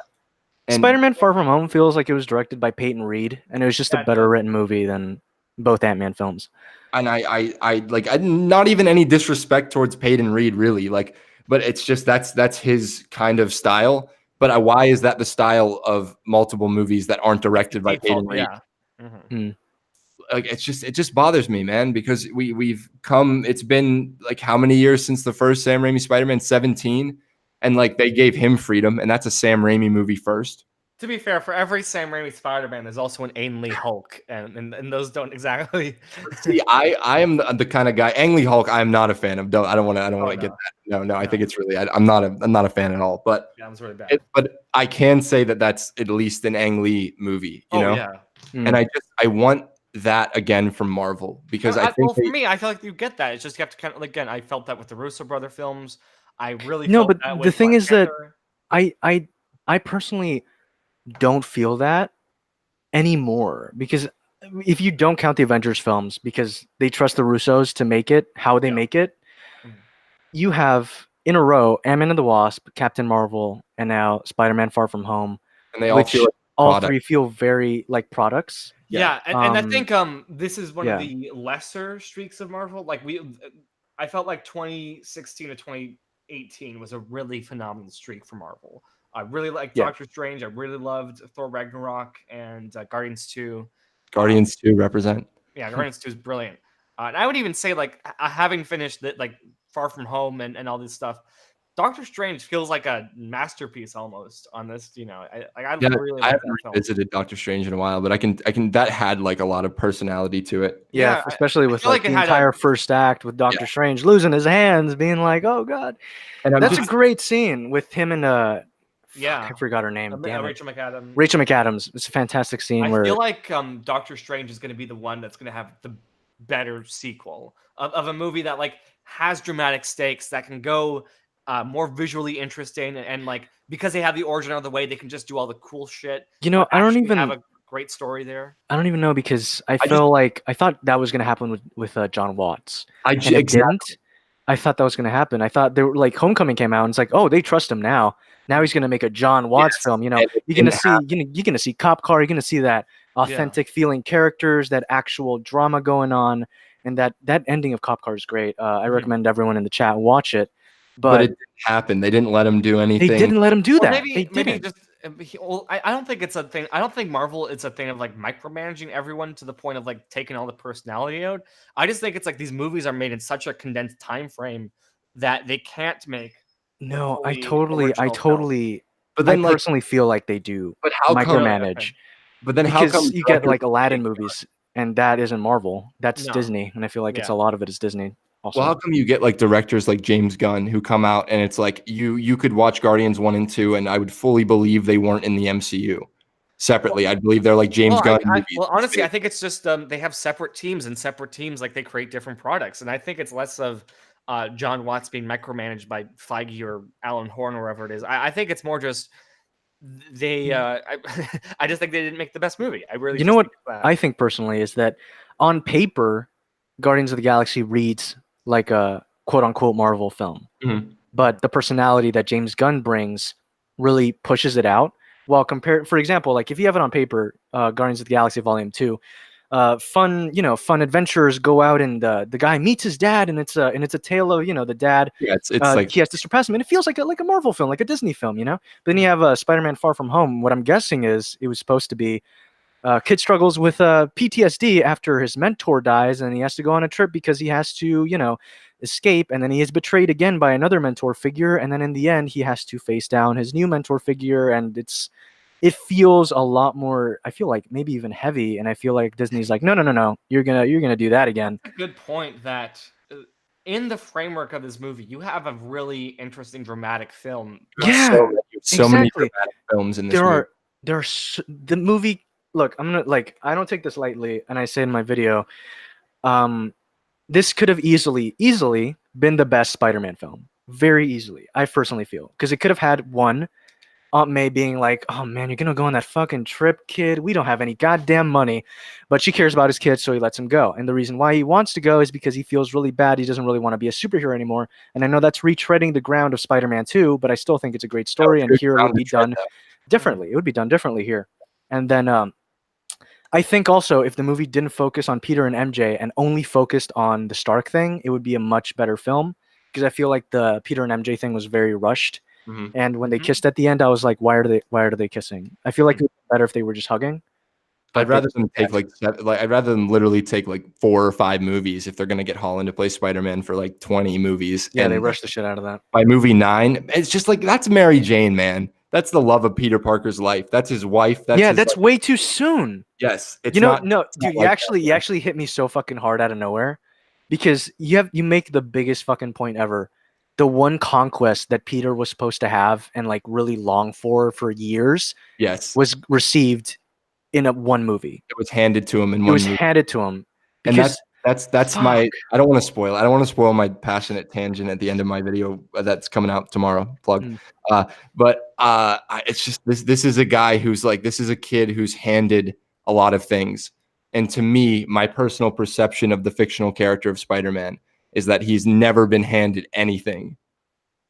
And Spider-Man: Far From Home feels like it was directed by Peyton Reed, and it was just a Yeah, it better does. written movie than both Ant-Man films. and I not even any disrespect towards Peyton Reed, really, like, but it's just that's his kind of style. But why is that the style of multiple movies that aren't directed by Peyton Reed? Yeah. Mhm. Like it just bothers me, man, because we've come. It's been like how many years since the first Sam Raimi Spider-Man? 17, and like they gave him freedom, and that's a Sam Raimi movie first. To be fair, for every Sam Raimi Spider-Man, there's also an Ang Lee Hulk, and those don't exactly. See, I am the kind of guy. Ang Lee Hulk, I'm not a fan of. I don't want to Oh, get no. that. No. I think it's really. I'm not a fan at all. But Yeah, it's really bad. but I can say that that's at least an Ang Lee movie. You know, yeah. and I want that again from Marvel because I think well, for me, I feel like you get that. It's just you have to kind of again. I felt that with the Russo brother films. I really No, felt but that the with thing Black is that Panther. I personally don't feel that anymore, because if you don't count the Avengers films because they trust the Russos to make it how they make it, you have in a row Ant-Man and the Wasp, Captain Marvel, and now Spider-Man: Far From Home, and they all which feel like all product. three feel very like products. Yeah, and I think this is one of yeah. the lesser streaks of Marvel. Like I felt like 2016 to 2018 was a really phenomenal streak for Marvel. I really liked Doctor Strange. I really loved Thor Ragnarok and Guardians 2. Guardians 2 represent. Yeah, Guardians 2 is brilliant. And I would even say, like, having finished that, like Far From Home and all this stuff, Doctor Strange feels like a masterpiece almost on this. You know, I really like I haven't that film. revisited Doctor Strange in a while, but I can that had like a lot of personality to it. Yeah, especially with like it the had entire first act with Doctor Strange losing his hands, being like, "Oh God," and that's a great scene with him and yeah, I forgot her name. Damn it. Rachel McAdams. Rachel McAdams. It's a fantastic scene where I feel like Doctor Strange is going to be the one that's going to have the better sequel of a movie that like has dramatic stakes that can go more visually interesting, and like because they have the origin out of the way, they can just do all the cool shit. You know, But actually have a great story there. I don't even know because I I just feel like I thought that was gonna happen with John Watts, I and it exactly. didn't. I thought that was gonna happen. I thought they were like Homecoming came out, and it's like, oh, they trust him now. Now he's gonna make a John Watts Yes, film. You know, and it you're gonna didn't see you're gonna see cop car. You're gonna see that Yeah. authentic feeling characters, that actual drama going on, and that ending of Cop Car is great. I recommend everyone in the chat watch it. but But it didn't happen. They didn't let him do they anything. didn't let him do Or that. They maybe didn't. just well, I don't think it's a thing. I don't think Marvel it's a thing of like micromanaging everyone to the point of like taking all the personality out. I just think it's like these movies are made in such a condensed time frame that they can't make No, I fully totally, I original films. totally, But I then, like, personally feel like they do but how come? Really? micromanage. Okay. But then, how come Because you get directors like Aladdin take- movies, and that isn't Marvel. That's No. Disney, and I feel like it's Yeah. a lot of it is Disney. Also, Well, how come you get like directors like James Gunn who come out and it's like you could watch Guardians 1 and 2 and I would fully believe they weren't in the MCU separately. I'd believe they're like James Gunn movies. Well, honestly, I think it's just they have separate teams, and separate teams like they create different products, and I think it's less of John Watts being micromanaged by Feige or Alan Horn or whoever it is. I think it's more just they. I just think they didn't make the best movie. I really. you just know what think it's that. I think personally is that on paper, Guardians of the Galaxy reads like a quote unquote Marvel film, Mhm. but the personality that James Gunn brings really pushes it out. While compared, for example, like if you have it on paper, Guardians of the Galaxy Volume 2, fun adventurers go out and the guy meets his dad, and it's a tale of the dad. Yeah, it's like He has to surpass him, and it feels like a Marvel film, like a Disney film, But then you have Spider-Man: Far From Home. What I'm guessing is it was supposed to be kid struggles with PTSD after his mentor dies, and he has to go on a trip because he has to, escape, and then he is betrayed again by another mentor figure, and then in the end he has to face down his new mentor figure, and it feels a lot more, I feel like maybe even heavy, and I feel like Disney's like, no, you're gonna do that again. A good point that in the framework of this movie, you have a really interesting dramatic film. Yeah, so many exactly. dramatic films in this movie. The movie. Look, I'm gonna I don't take this lightly, and I say in my video, this could have easily been the best Spider-Man film, very easily. I personally feel because it could have had one Aunt May being like, "Oh man, you're gonna go on that fucking trip, kid. We don't have any goddamn money," but she cares about his kid, so he lets him go. And the reason why he wants to go is because he feels really bad. He doesn't really want to be a superhero anymore. And I know that's retreading the ground of Spider-Man 2, but I still think it's a great story. And here it would be done differently. It would be done differently here. And then I think also if the movie didn't focus on Peter and MJ and only focused on the Stark thing, it would be a much better film. Because I feel like the Peter and MJ thing was very rushed. Mhm. And when they kissed at the end, I was like, why are they kissing? I feel like it would be better if they were just hugging. I'd rather them take I'd rather them literally take like 4 or 5 movies if they're gonna get Holland to play Spider-Man for like 20 movies. Yeah, and they rushed the shit out of that. by movie 9, it's just like that's Mary Jane, man. That's the love of Peter Parker's life. That's his wife. That's way too soon. Yes, it's No, not. dude, not you like actually hit me so fucking hard out of nowhere, because you make the biggest fucking point ever. The one conquest that Peter was supposed to have and like really long for years yes, was received in one movie. it was handed to him in It one was movie. handed to him. And Because that's my. I don't want to spoil. I don't want to spoil my passionate tangent at the end of my video that's coming out tomorrow. Plug. It's just this is a guy who's like, this is a kid who's handed a lot of things. And to me, my personal perception of the fictional character of Spider-Man is that he's never been handed anything.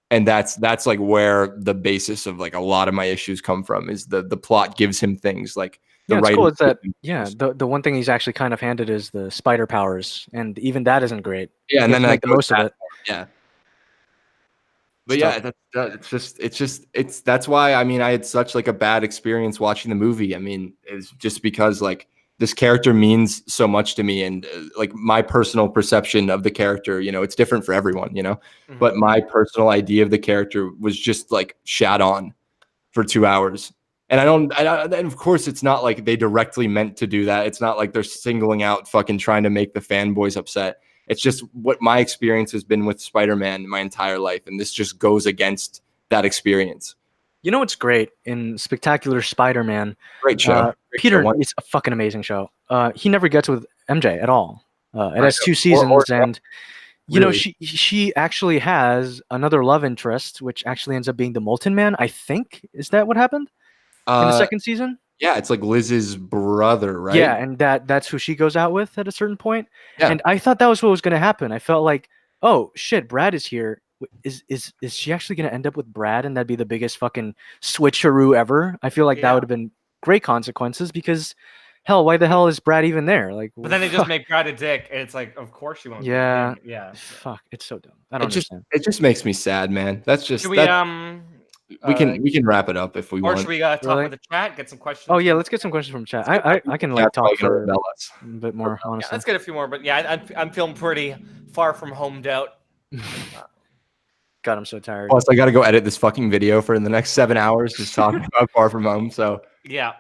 And that's like where the basis of like a lot of my issues come from, is the plot gives him things like the it's writing. cool. It's that the one thing he's actually kind of handed is the spider powers, and even that isn't great. Yeah, and You then have to make the most of it. Yeah. But yeah, it's that's why, I mean, I had such like a bad experience watching the movie. I mean, it's just because like this character means so much to me, and like my personal perception of the character, it's different for everyone, but my personal idea of the character was just like shat on for 2 hours. And and of course it's not like they directly meant to do that. It's not like they're singling out fucking trying to make the fanboys upset. It's just what my experience has been with Spider-Man my entire life, and this just goes against that experience. You know what's great in Spectacular Spider-Man? Great show. Peter, it's a fucking amazing show. He never gets with MJ at all. It has 2 seasons, and You know, Really? she actually has another love interest, which actually ends up being the Molten Man. I think is that what happened in the Uh, second season? yeah, it's like Liz's brother, Yeah, right? and that's who she goes out with at a certain point. Yeah. And I thought that was what was going to happen. I felt like, oh shit, Brad is here. Is she actually going to end up with Brad, and that'd be the biggest fucking switcheroo ever? I feel like that Yeah. would have been great consequences because, hell, why the hell is Brad even there? Like, But then they just make Brad a dick, and it's like, of course you won't. yeah, Yeah. fuck, it's so dumb. I don't understand. It just makes me sad, man. That's just Should we that we can wrap it up if we or want. should we talk Really? with the chat, get some questions? Oh yeah, from- let's get some questions from chat. Let's get I can the like chat's probably talk gonna for rebel us. a bit more, Yeah, honestly. let's get a few more. But yeah, I'm feeling pretty far from homed out. God, I'm so tired. Plus, I got to go edit this fucking video for the next 7 hours, just talking about Far From Home. So Yeah.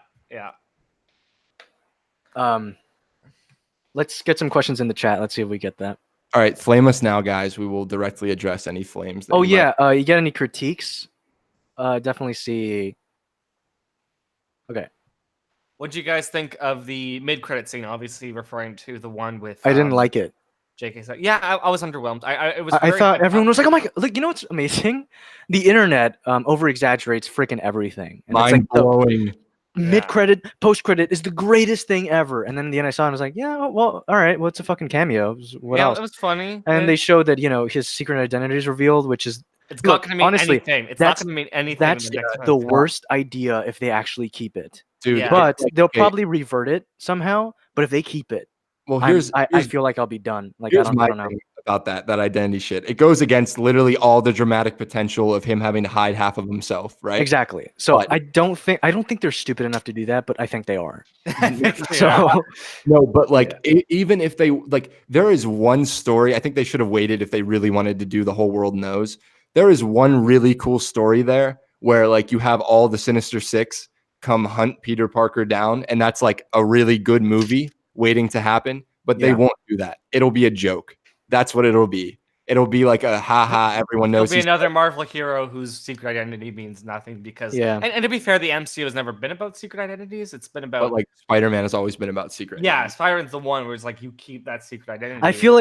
Let's get some questions in the chat. Let's see if we get that. all right, flame us now, guys. We will directly address any flames. That Oh you might- yeah, you get any critiques? Definitely see. Okay, What do you guys think of the mid-credit scene? Obviously, referring to the one with I didn't like it. J.K. Yeah, I was underwhelmed. It was. I very thought hyped everyone up. was like, "Oh my god!" Like, you know what's amazing? The internet over exaggerates freaking everything. And it's mind like blowing. mid credit, post credit is the greatest thing ever. And then in the end, I saw it and I was like, "Yeah, well, all right. Well, it's a fucking cameo. What Yeah, else?" it was funny. And they showed that his secret identity is revealed, which is It's look, not going to mean honestly, anything. It's not that's- going to mean anything. that's in the next the episode. worst idea if they actually keep it. Dude. Yeah. But it's like, they'll okay, probably revert it somehow. But if they keep it, well, I here's feel like I'll be done. Like I here's don't my know. thing about that identity shit. It goes against literally all the dramatic potential of him having to hide half of himself, right? Exactly. So But- I don't think they're stupid enough to do that, but I think they are. I think they So are. No, but like even if they like, there is one story. I think they should have waited if they really wanted to do the whole world knows. There is one really cool story there where like you have all the Sinister Six come hunt Peter Parker down, and that's like a really good movie waiting to happen. But they Yeah. won't do that. It'll be a joke. That's what it'll be. It'll be like a haha. Everyone There'll knows be he's another Marvel hero whose secret identity means nothing because. Yeah. And to be fair, the MCU has never been about secret identities. It's been about. but like Spider-Man has always been about secret. Yeah, Spider-Man's the one where it's like you keep that secret identity. I feel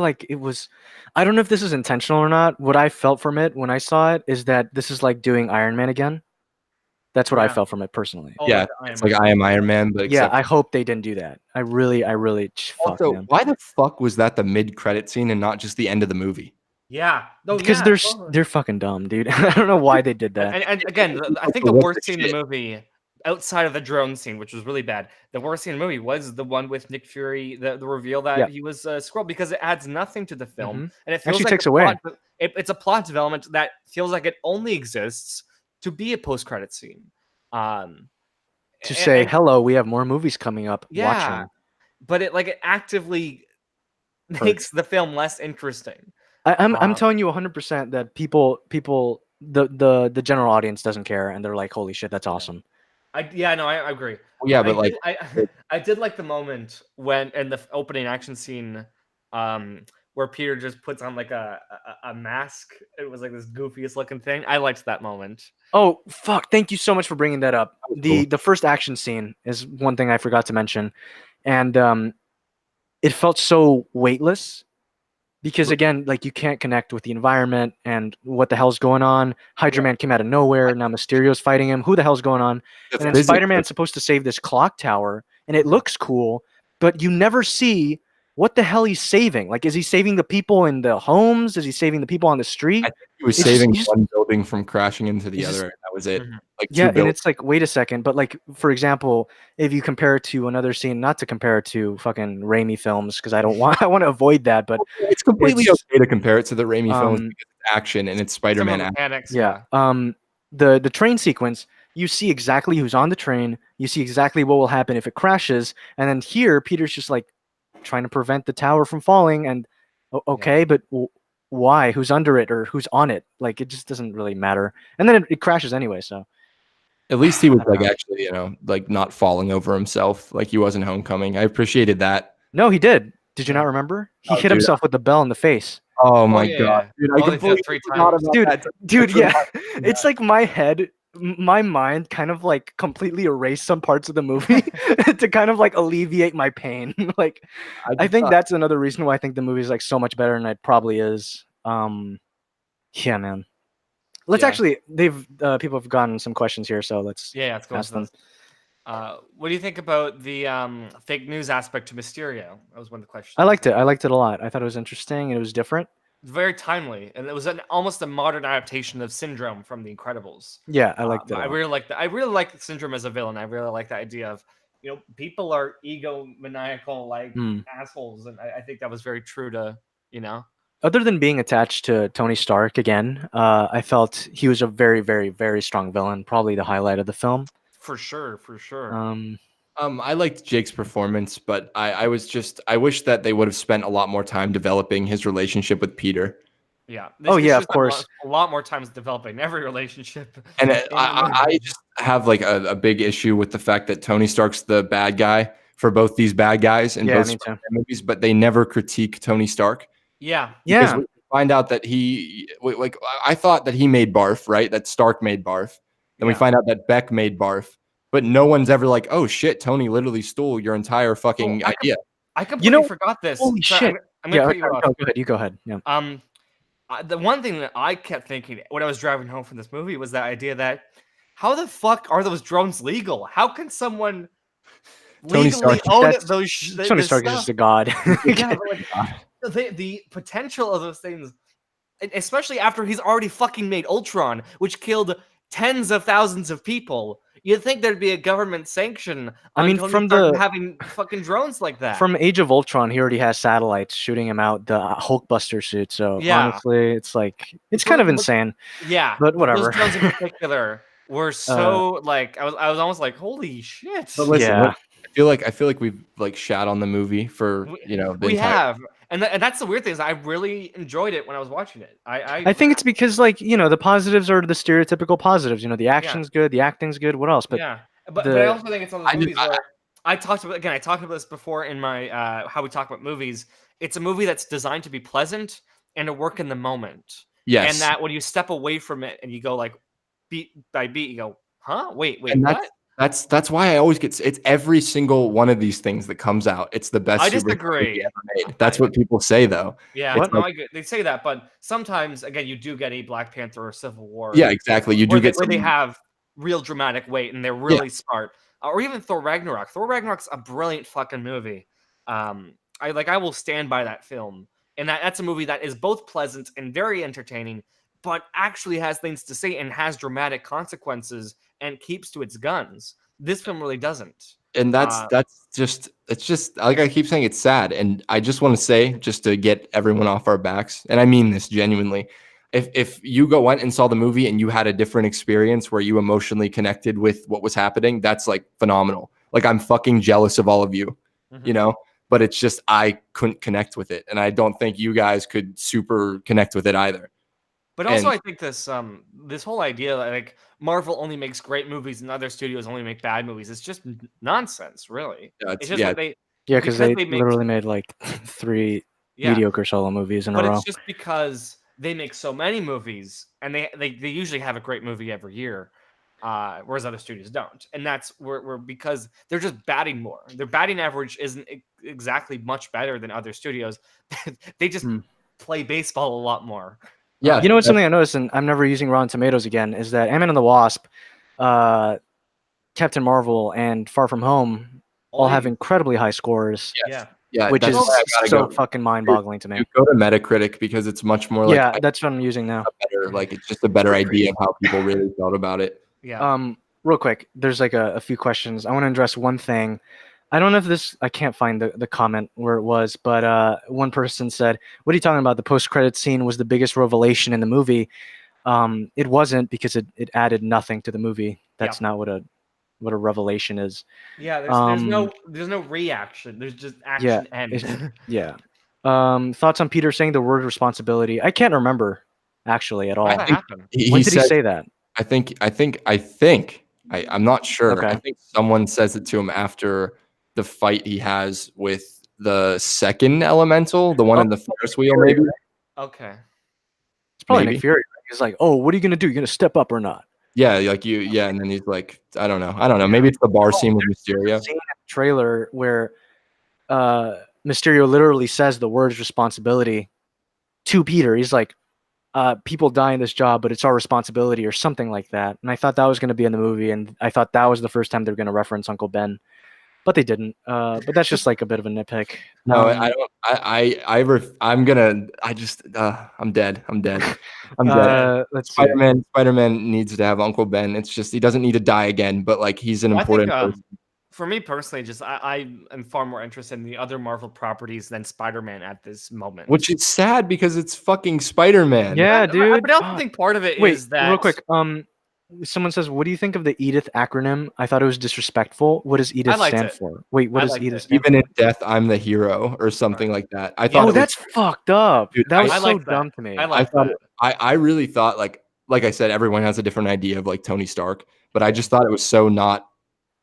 like it was. I don't know if this is intentional or not. What I felt from it when I saw it is that this is like doing Iron Man again. That's what I Yeah. felt from it personally. Oh, Yeah, like the it's like I am Iron Man, but Yeah, except I hope they didn't do that. I really fuck also, man. why the fuck was that the mid-credit scene and not just the end of the movie? Yeah. No, Because yeah, they're totally. they're fucking dumb, dude. I don't know why they did that. And again, I think the worst scene in the movie, outside of the drone scene, which was really bad, the worst scene in the movie was the one with Nick Fury, the reveal that Yeah. he was Skrull, because it adds nothing to the film, Mhm. and it feels Actually like takes a away. it's a plot development that feels like it only exists to be a post-credit scene. To and- say and- hello, we have more movies coming up. Watch yeah, them. but it actively makes the film less interesting. I'm telling you 100% that people the general audience doesn't care and they're like, holy shit, that's awesome. I agree. Well, yeah, but like I did like the moment when in the opening action scene, where Peter just puts on like a mask. It was like this goofiest looking thing. I liked that moment. Oh fuck! Thank you so much for bringing that up. was The first action scene is one thing I forgot to mention, and it felt so weightless because again, like you can't connect with the environment and what the hell's going on. Hydra Man came out of nowhere. Now Mysterio's fighting him. Who the hell's going on? And then Spider-Man's supposed to save this clock tower, and it looks cool, but you never see what the hell he's saving. Like, is he saving the people in the homes? Is he saving the people on the street? I think he was It's just- saving you just- one building from crashing into the It's other. just- And that was it. Mhm. Like Yeah, two and buildings. it's like, wait a second, but like, for example, if you compare it to another scene, not to compare it to fucking Raimi films, because I want to avoid that, but It's completely it's- okay to compare it to the Raimi films um, because it's action and it's Similar Spider-Man action. mechanics. yeah, the train sequence, you see exactly who's on the train, you see exactly what will happen if it crashes, and then here Peter's just like trying to prevent the tower from falling, and okay, but why? Who's under it or who's on it? Like, it just doesn't really matter, and then it crashes anyway. So At least he was I don't like know. actually, like not falling over himself, like he was in Homecoming. I appreciated that. no, he did. Did you not remember? He Oh, hit dude. himself with the bell in the face. Oh my yeah, god, yeah. dude! I Only completely 3 forgot times. about Dude, that. dude, That's yeah, it's like my head my mind kind of like completely erased some parts of the movie to kind of like alleviate my pain. Like, I just think thought, that's another reason why I think the movie is like so much better than it probably is. Yeah, man. Let's Yeah. actually, people have gotten some questions here, so let's Yeah, let's go ask into them. those. What do you think about the fake news aspect to Mysterio? That was one of the questions. I liked it. I liked it a lot. I thought it was interesting and it was different. Very timely, and it was almost a modern adaptation of Syndrome from The Incredibles. Yeah, I liked it. I really like that. I really like Syndrome as a villain. I really like the idea of, people are egomaniacal like assholes, and I think that was very true to, Other than being attached to Tony Stark again, I felt he was a very, very, very strong villain. Probably the highlight of the film. For sure, for sure. I liked Jake's performance, but I wish that they would have spent a lot more time developing his relationship with Peter. Yeah. Yeah, of course. A lot more times developing every relationship. And I just have like a big issue with the fact that Tony Stark's the bad guy for both these bad guys in both me too. Spider-Man movies, but they never critique Tony Stark. Yeah. Because we find out that I thought that he made barf, right? That Stark made barf. Then we find out that Beck made barf. But no one's ever like, oh shit, Tony literally stole your entire fucking idea. I completely forgot this. Holy shit. I'm gonna cut you off. Go ahead. You go ahead. Yeah. The one thing that I kept thinking when I was driving home from this movie was that idea that how the fuck are those drones legal? How can someone legally own those? Tony Stark is just a god. Yeah, but like, the potential of those things, especially after he's already fucking made Ultron, which killed tens of thousands of people. You'd think there'd be a government sanction on Tony Stark having fucking drones like that. From Age of Ultron, he already has satellites shooting him out the Hulkbuster suit. So honestly, it's like kind of insane. Yeah, but whatever. Those drones in particular were so like I was almost like, holy shit. But listen, I feel like we've like shat on the movie for we have. And that's the weird thing is I really enjoyed it when I was watching it. I think it's because like the positives are the stereotypical positives. The action's good, the acting's good. What else? But but I also think it's one of those movies where I talked about this before in my how we talk about movies. It's a movie that's designed to be pleasant and to work in the moment. Yes, and that when you step away from it and you go like beat by beat, you go, huh? Wait, and what? That's why I always it's every single one of these things that comes out. It's the best. I disagree. Ever made. That's what people say, though. Yeah, they say that, but sometimes again, you do get a Black Panther or Civil War. Yeah, exactly. You do get where they have real dramatic weight and they're really smart. Or even Thor Ragnarok. Thor Ragnarok's a brilliant fucking movie. I will stand by that film, and that's a movie that is both pleasant and very entertaining, but actually has things to say and has dramatic consequences and keeps to its guns. This film really doesn't. And it's just like I keep saying, it's sad. And I just want to say, just to get everyone off our backs, and I mean this genuinely, if you went and saw the movie and you had a different experience where you emotionally connected with what was happening, that's like phenomenal. Like I'm fucking jealous of all of you, but it's just I couldn't connect with it. And I don't think you guys could super connect with it either. But also, I think this whole idea that like Marvel only makes great movies and other studios only make bad movies is just nonsense, really. It's just that because they literally made like 3 mediocre solo movies in a row. But it's just because they make so many movies and they usually have a great movie every year, whereas other studios don't. And that's where because they're just batting more. Their batting average isn't exactly much better than other studios. They just play baseball a lot more. Yeah, what's something I noticed, and I'm never using Rotten Tomatoes again, is that Ant-Man and the Wasp, Captain Marvel, and Far From Home all have incredibly high scores. Yeah, which is so fucking mind-boggling to me. You go to Metacritic because it's much more like that's what I'm using now. It's just a better idea of how people really felt about it. Yeah. Real quick, there's like a few questions. I want to address one thing. I don't know if I can't find the comment where it was, but one person said, what are you talking about? The post-credit scene was the biggest revelation in the movie. It wasn't, because it added nothing to the movie. That's not what a revelation is. Yeah, there's no reaction. There's just action end. Thoughts on Peter saying the word responsibility? I can't remember actually at all. When did he say that? I'm not sure. Okay. I think someone says it to him after the fight he has with the second elemental, the one in the Ferris wheel, maybe. Okay. It's probably Nick Fury. He's like, "Oh, what are you gonna do? You gonna step up or not?" Yeah, like yeah, and then he's like, I don't know. Maybe it's the bar scene with Mysterio. Scene in the trailer where Mysterio literally says the words responsibility to Peter. He's like, people die in this job, but it's our responsibility or something like that. And I thought that was going to be in the movie, and I thought that was the first time they were going to reference Uncle Ben, but they didn't. But that's just like a bit of a nitpick. No, I don't. I'm gonna. I'm dead. I'm dead. I'm dead. Let's see. Spider-Man needs to have Uncle Ben. It's just he doesn't need to die again, but like he's an important person. For me personally, just I am far more interested in the other Marvel properties than Spider-Man at this moment. Which is sad because it's fucking Spider-Man. Yeah, dude. But I also think part of it Wait, is that real quick. Someone says, "What do you think of the Edith acronym?" I thought it was disrespectful. What does Edith stand for? Wait, what does Edith stand for? Even in death, I'm the hero, or something like that. I thought. Oh, that's fucked up. Dude, that was so dumb to me. I really thought like I said, everyone has a different idea of like Tony Stark, but I just thought it was so not.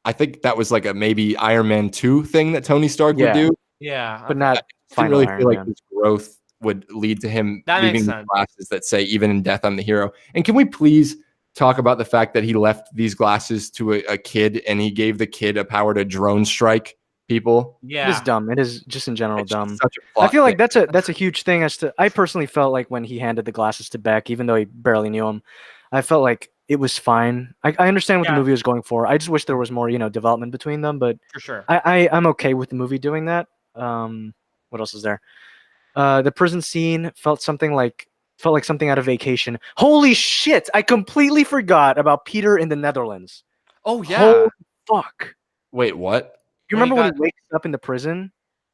I think that was like a maybe Iron Man 2 thing that Tony Stark would do. Yeah, but not. I didn't really feel like his growth would lead to him leaving the glasses that say, "Even in death, I'm the hero." And can we please talk about the fact that he left these glasses to a kid, and he gave the kid a power to drone strike people? Yeah, it is dumb. It is just in general dumb. I feel like that's a huge thing. I personally felt like when he handed the glasses to Beck, even though he barely knew him, I felt like it was fine. I understand what the movie was going for. I just wish there was more, development between them. But for sure, I'm okay with the movie doing that. What else is there? The prison scene felt like something out of Vacation. Holy shit! I completely forgot about Peter in the Netherlands. Oh yeah. Holy fuck. Wait, what? You remember when he wakes up in the prison?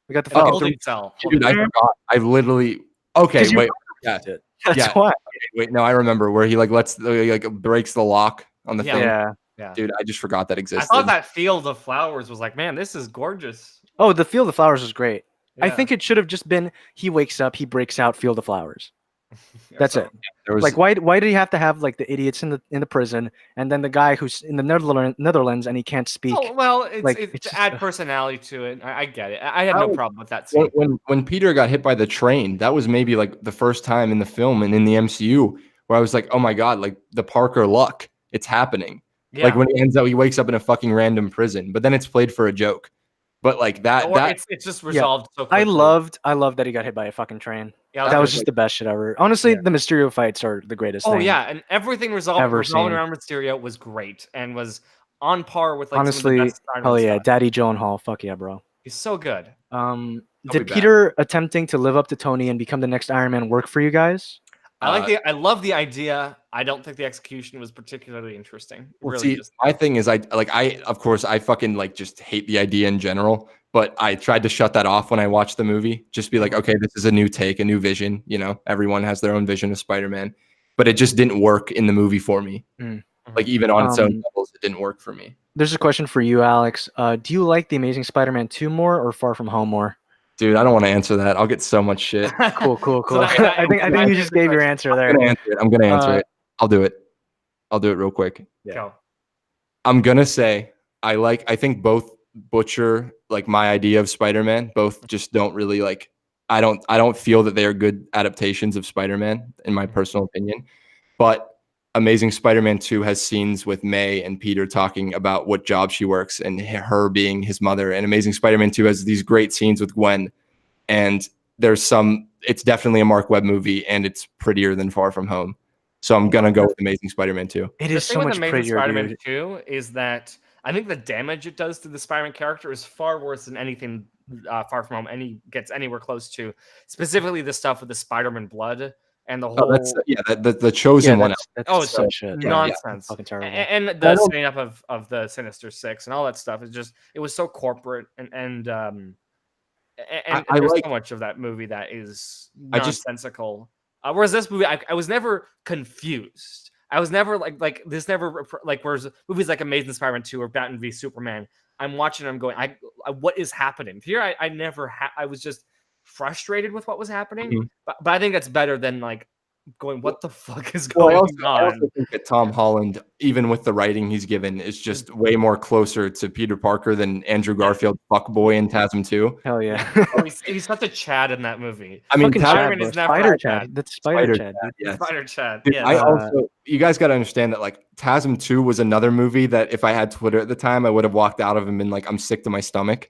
We got the fucking holding cell. Dude, I forgot. I literally. Okay, wait. Yeah. That's why. Wait, no, I remember where he like breaks the lock on the thing. Yeah. Dude, I just forgot that existed. I thought that field of flowers was like, man, this is gorgeous. Oh, the field of flowers was great. Yeah. I think it should have just been he wakes up, he breaks out, field of flowers. That's it. Like, why did he have to have like the idiots in the prison, and then the guy who's in the Netherlands and he can't speak? Oh, well, it's to add personality to it. I get it. I have no problem with that scene. When Peter got hit by the train, that was maybe like the first time in the film and in the MCU where I was like, oh my god, like the Parker luck, it's happening. Yeah. Like when he wakes up in a fucking random prison, but then it's played for a joke. But like it's just resolved so quickly. I loved that he got hit by a fucking train. Yeah, that was just the best shit ever. Honestly, the Mysterio fights are the greatest thing. Oh yeah, and everything resolving around Mysterio was great and was on par with like honestly, some of the best hell yeah, Daddy Gyllenhaal, fuck yeah, bro. He's so good. Did Peter attempting to live up to Tony and become the next Iron Man work for you guys? I love the idea. I don't think the execution was particularly interesting. Well, really, my thing is, I of course I fucking like just hate the idea in general, but I tried to shut that off when I watched the movie. Just be like, okay, this is a new take, a new vision. Everyone has their own vision of Spider-Man, but it just didn't work in the movie for me. Like even on its own levels, it didn't work for me. There's a question for you, Alex. Do you like The Amazing Spider-Man 2 more or Far From Home more? Dude, I don't want to answer that. I'll get so much shit. Cool. I think you just gave your answer there. I'm gonna answer it. I'll do it real quick. Yeah. I'm gonna say I think both butcher like my idea of Spider-Man. Both just don't really like. I don't feel that they are good adaptations of Spider-Man in my personal opinion. But Amazing Spider-Man 2 has scenes with May and Peter talking about what job she works and her being his mother. And Amazing Spider-Man 2 has these great scenes with Gwen. And it's definitely a Mark Webb movie, and it's prettier than Far From Home. So I'm going to go with Amazing Spider-Man 2. It is so much prettier, Spider-Man 2 is that I think the damage it does to the Spider-Man character is far worse than anything Far From Home gets anywhere close to. Specifically the stuff with the Spider-Man blood. And the whole the chosen one. It's such nonsense. Fucking terrible. And the setting up of the Sinister Six and all that stuff is it was so corporate and there's so much of that movie that is nonsensical. Whereas this movie, I was never confused. I was never like this. Never like whereas movies like Amazing Spider-Man 2 or Batman v Superman. I'm watching. I'm going. What is happening here? I was just frustrated with what was happening, but I think that's better than like going, what the fuck is going on? I also think that Tom Holland, even with the writing he's given, is just way more closer to Peter Parker than Andrew Garfield, fuckboy in TASM 2. Hell yeah. He's such a Chad in that movie. I mean, Spider Chad. That's Spider Chad. Yeah. Spider Chad. Dude, Yeah. you guys got to understand that like TASM 2 was another movie that if I had Twitter at the time, I would have walked out of and been like, I'm sick to my stomach.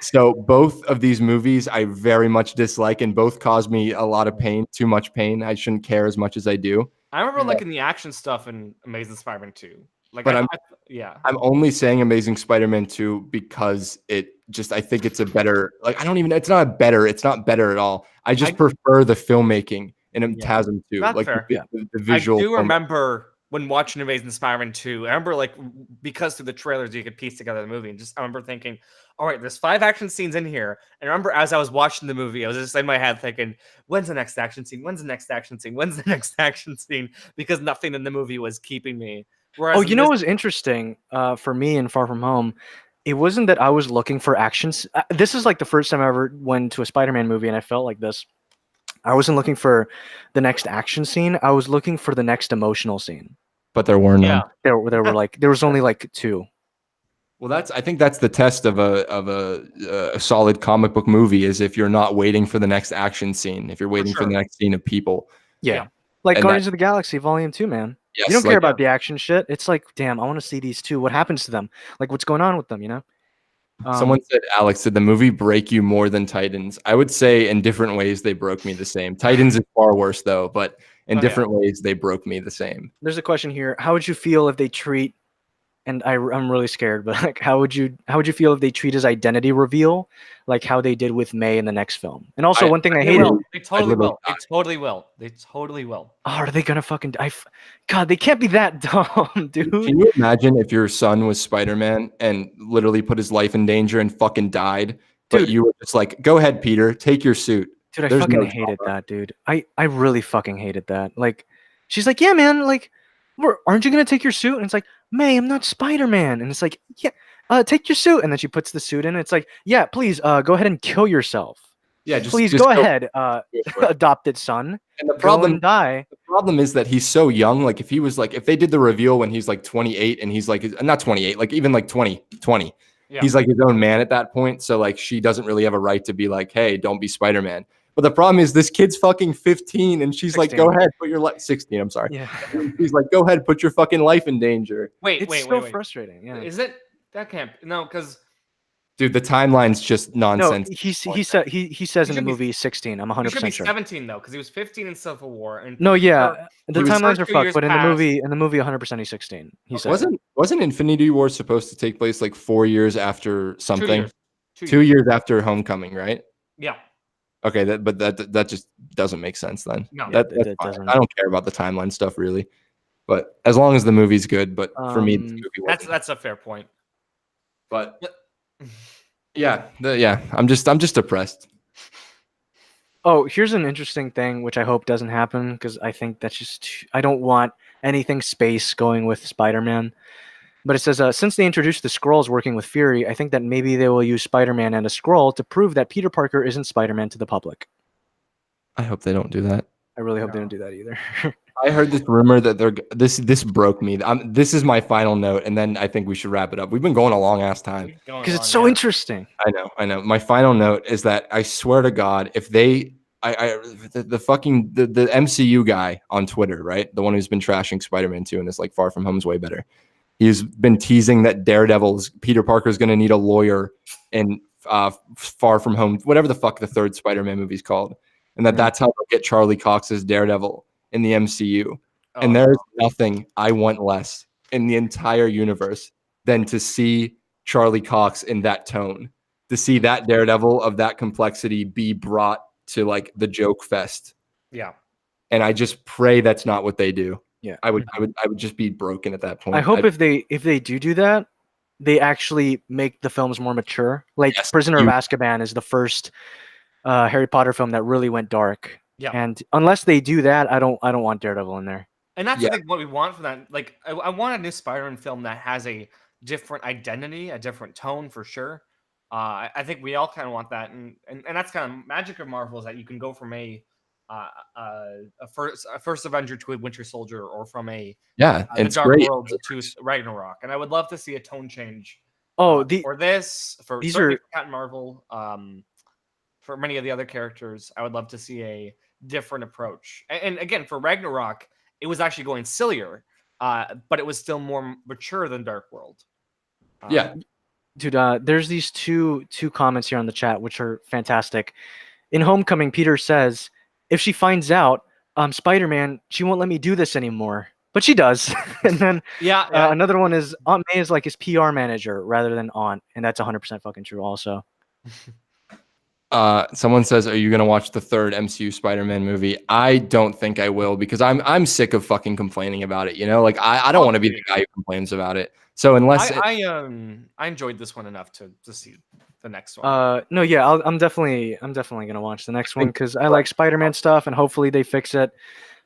So both of these movies I very much dislike, and both cause me a lot of pain, too much pain. I shouldn't care as much as I do. I remember liking the action stuff in Amazing Spider-Man 2. Like, But yeah. I'm only saying Amazing Spider-Man 2 because I think it's a better, like, it's not better at all. I just prefer the filmmaking in TASM 2. That's like fair. the visual. I do remember when watching Amazing Spider-Man 2, I remember like because through the trailers you could piece together the movie, and just I remember thinking, all right, there's 5 action scenes in here. And I remember as I was watching the movie, I was just in my head thinking, when's the next action scene? When's the next action scene? When's the next action scene? Because nothing in the movie was keeping me. Whereas you know what was interesting for me in Far From Home? It wasn't that I was looking for actions. This is like the first time I ever went to a Spider-Man movie and I felt like this. I wasn't looking for the next action scene. I was looking for the next emotional scene. But there were none. There was only like 2. Well, I think that's the test of a solid comic book movie, is if you're not waiting for the next action scene, if you're waiting for the next scene of people. Yeah. Like Guardians of the Galaxy Volume 2, man. Yes, you don't care about the action shit. It's like, damn, I want to see these 2. What happens to them? Like, what's going on with them, you know? Someone said, Alex, did the movie break you more than Titans? I would say in different ways they broke me the same. Titans is far worse, though, but in different ways they broke me the same. There's a question here. How would you feel if they treat, and I'm really scared, but like, how would you feel if they treat his identity reveal like how they did with May in the next film? And also, one thing I hated. They totally will. They totally will. They totally will. Oh, are they gonna fucking? God, they can't be that dumb, dude. Can you imagine if your son was Spider-Man and literally put his life in danger and fucking died, but you were just like, "Go ahead, Peter, take your suit." Dude, I fucking hated that, dude. I really fucking hated that. Like, she's like, "Yeah, man. Like, aren't you gonna take your suit?" And it's like, "May, I'm not Spider-Man." And it's like, "Yeah, take your suit." And then she puts the suit in. And it's like, "Yeah, please, go ahead and kill yourself. Yeah, please go ahead, adopted son. And the problem, die." The problem is that he's so young. Like, if they did the reveal when he's like 28 and he's like, not 28, like even like 20, he's like his own man at that point. So like, she doesn't really have a right to be like, "Hey, don't be Spider-Man." But the problem is this kid's fucking 15 and she's 16. Like, "Go ahead, put your life," 16, I'm sorry. Yeah. He's like, "Go ahead, put your fucking life in danger." It's so frustrating. Yeah. Is it? That can't, no, because dude, the timeline's just nonsense. No, he says in the movie 16. I'm 100% sure. He should be 17 though, because he was 15 in Civil War. And no, yeah, the timelines are fucked. But in the movie, 100% he's 16. He said. Wasn't Infinity War supposed to take place like 4 years after something? 2 years after Homecoming, right? Yeah. Okay, but that just doesn't make sense then. No, that doesn't. I don't care about the timeline stuff really, but as long as the movie's good. But for me, the movie that's a fair point. But yeah, I'm just depressed. Oh, here's an interesting thing which I hope doesn't happen, because I think that's just, I don't want anything space going with Spider-Man. But it says, since they introduced the Skrulls working with Fury, I think that maybe they will use Spider-Man and a Skrull to prove that Peter Parker isn't Spider-Man to the public. I hope they don't do that. I really hope they don't do that either. I heard this rumor that this broke me. This is my final note, and then I think we should wrap it up. We've been going a long ass time because it's so interesting. I know. My final note is that I swear to God, if the MCU guy on Twitter, right, the one who's been trashing Spider-Man 2 and is like Far From Home's way better. He's been teasing that Peter Parker is going to need a lawyer in Far From Home, whatever the fuck the third Spider-Man movie's called, and that's how they'll get Charlie Cox as Daredevil in the MCU. And there's nothing I want less in the entire universe than to see Charlie Cox in that tone, to see that Daredevil of that complexity be brought to like the joke fest. Yeah. And I just pray that's not what they do. Yeah. I would just be broken at that point. I hope if they do that, they actually make the films more mature. Like Prisoner of Azkaban is the first Harry Potter film that really went dark. Yeah. And unless they do that, I don't want Daredevil in there. And that's I think what we want from that. Like, I want a new Spider-Man film that has a different identity, a different tone for sure. I think we all kind of want that, and that's kind of magic of Marvel, is that you can go from a first Avenger to a Winter Soldier, or from a it's Dark great. World to Ragnarok. And I would love to see a tone change. For Captain Marvel. For many of the other characters, I would love to see a different approach. And again, for Ragnarok, it was actually going sillier. but it was still more mature than Dark World. Yeah. Dude, there's these two comments here on the chat which are fantastic. In Homecoming, Peter says, if she finds out Spider-Man, she won't let me do this anymore. But she does. And then Yeah, another one is Aunt May is like his PR manager rather than Aunt, and that's 100% fucking true also. Someone says, are you going to watch the third MCU Spider-Man movie? I don't think I will, because I'm sick of fucking complaining about it. You know, like I don't want to be the guy who complains about it. So unless I enjoyed this one enough to see the next one. No, yeah, I'm definitely gonna watch the next one because I like Spider-Man stuff, and hopefully they fix it.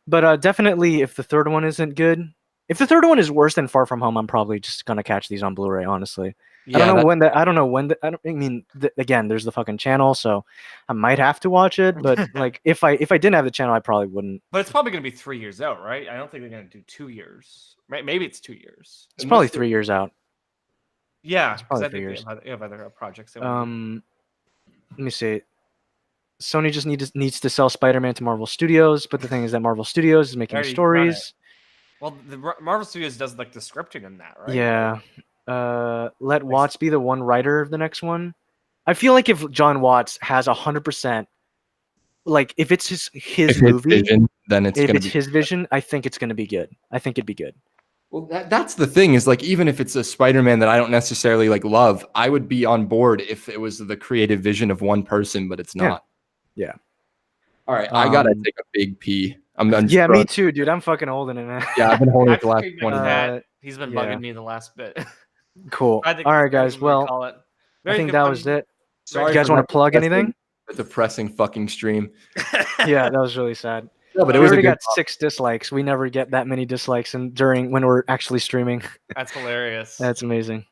But definitely, if the third one isn't good, if the third one is worse than Far From Home, I'm probably just gonna catch these on Blu-ray. Honestly, Yeah, I don't know when. I mean, again, there's the fucking channel, so I might have to watch it. But like, if I didn't have the channel, I probably wouldn't. But it's probably gonna be 3 years out, right? I don't think they're gonna do 2 years. Right? Maybe it's 2 years. It's probably 3 years out. Yeah, It's probably because I 3 think years. they have other projects. Let me see. Sony just needs to sell Spider-Man to Marvel Studios, but the thing is that Marvel Studios is making already stories. Well, the Marvel Studios does like the scripting in that, right? Yeah. Let Watts be the one writer of the next one. I feel like if John Watts has 100%, like if it's his movie, vision, then it's if gonna it's be his vision, I think it's gonna be good. I think it'd be good. Well, that's the thing is like, even if it's a Spider-Man that I don't necessarily like love, I would be on board if it was the creative vision of one person, but it's not. Yeah. All right, I gotta take a big pee. I'm done. Yeah, me too, dude. I'm fucking holding it, man. Yeah, I've been holding it the last Actually, 20 minutes. he's been yeah. bugging me the last bit. Cool. I think All that's right, guys. what we Well, call it. I think that was it. Sorry, you guys for want to that plug depressing- anything? A depressing fucking stream. Yeah, that was really sad. Yeah, but it We was a already good got 6 dislikes. We never get that many dislikes when we're actually streaming. That's hilarious. That's amazing.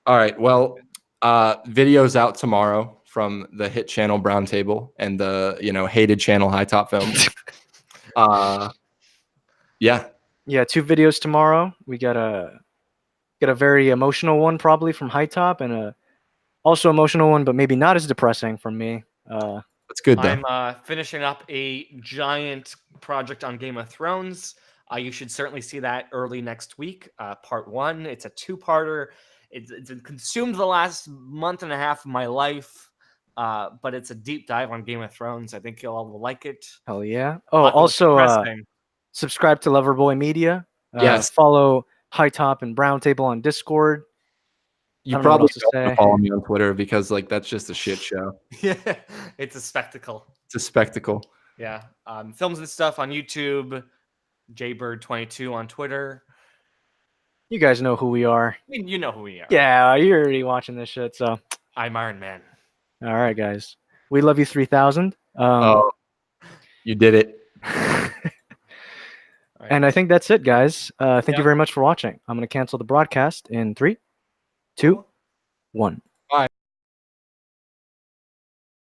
All right. Well, videos out tomorrow from the hit channel BROWNTABLE and the hated channel HITOP Films. Yeah. 2 videos tomorrow. We got a very emotional one probably from HITOP, and a also emotional one, but maybe not as depressing from me. That's good though. I'm finishing up a giant project on Game of Thrones. You should certainly see that early next week. Part 1. It's a 2-parter. It's consumed the last month and a half of my life, but it's a deep dive on Game of Thrones. I think you'll all like it. Hell yeah! Oh, also subscribe to Loverboy Media. Yes. Follow HITOP and BROWNTABLE on Discord. You probably don't follow me on Twitter because like that's just a shit show. Yeah, it's a spectacle. It's a spectacle. Yeah. Films and Stuff on YouTube. Jaybird22 on Twitter. You guys know who we are. I mean, you know who we are. Yeah, you're already watching this shit, so. I'm Iron Man. All right, guys. We love you 3000. Oh, you did it. And I think that's it, guys. Thank you very much for watching. I'm going to cancel the broadcast in 3, 2, 1.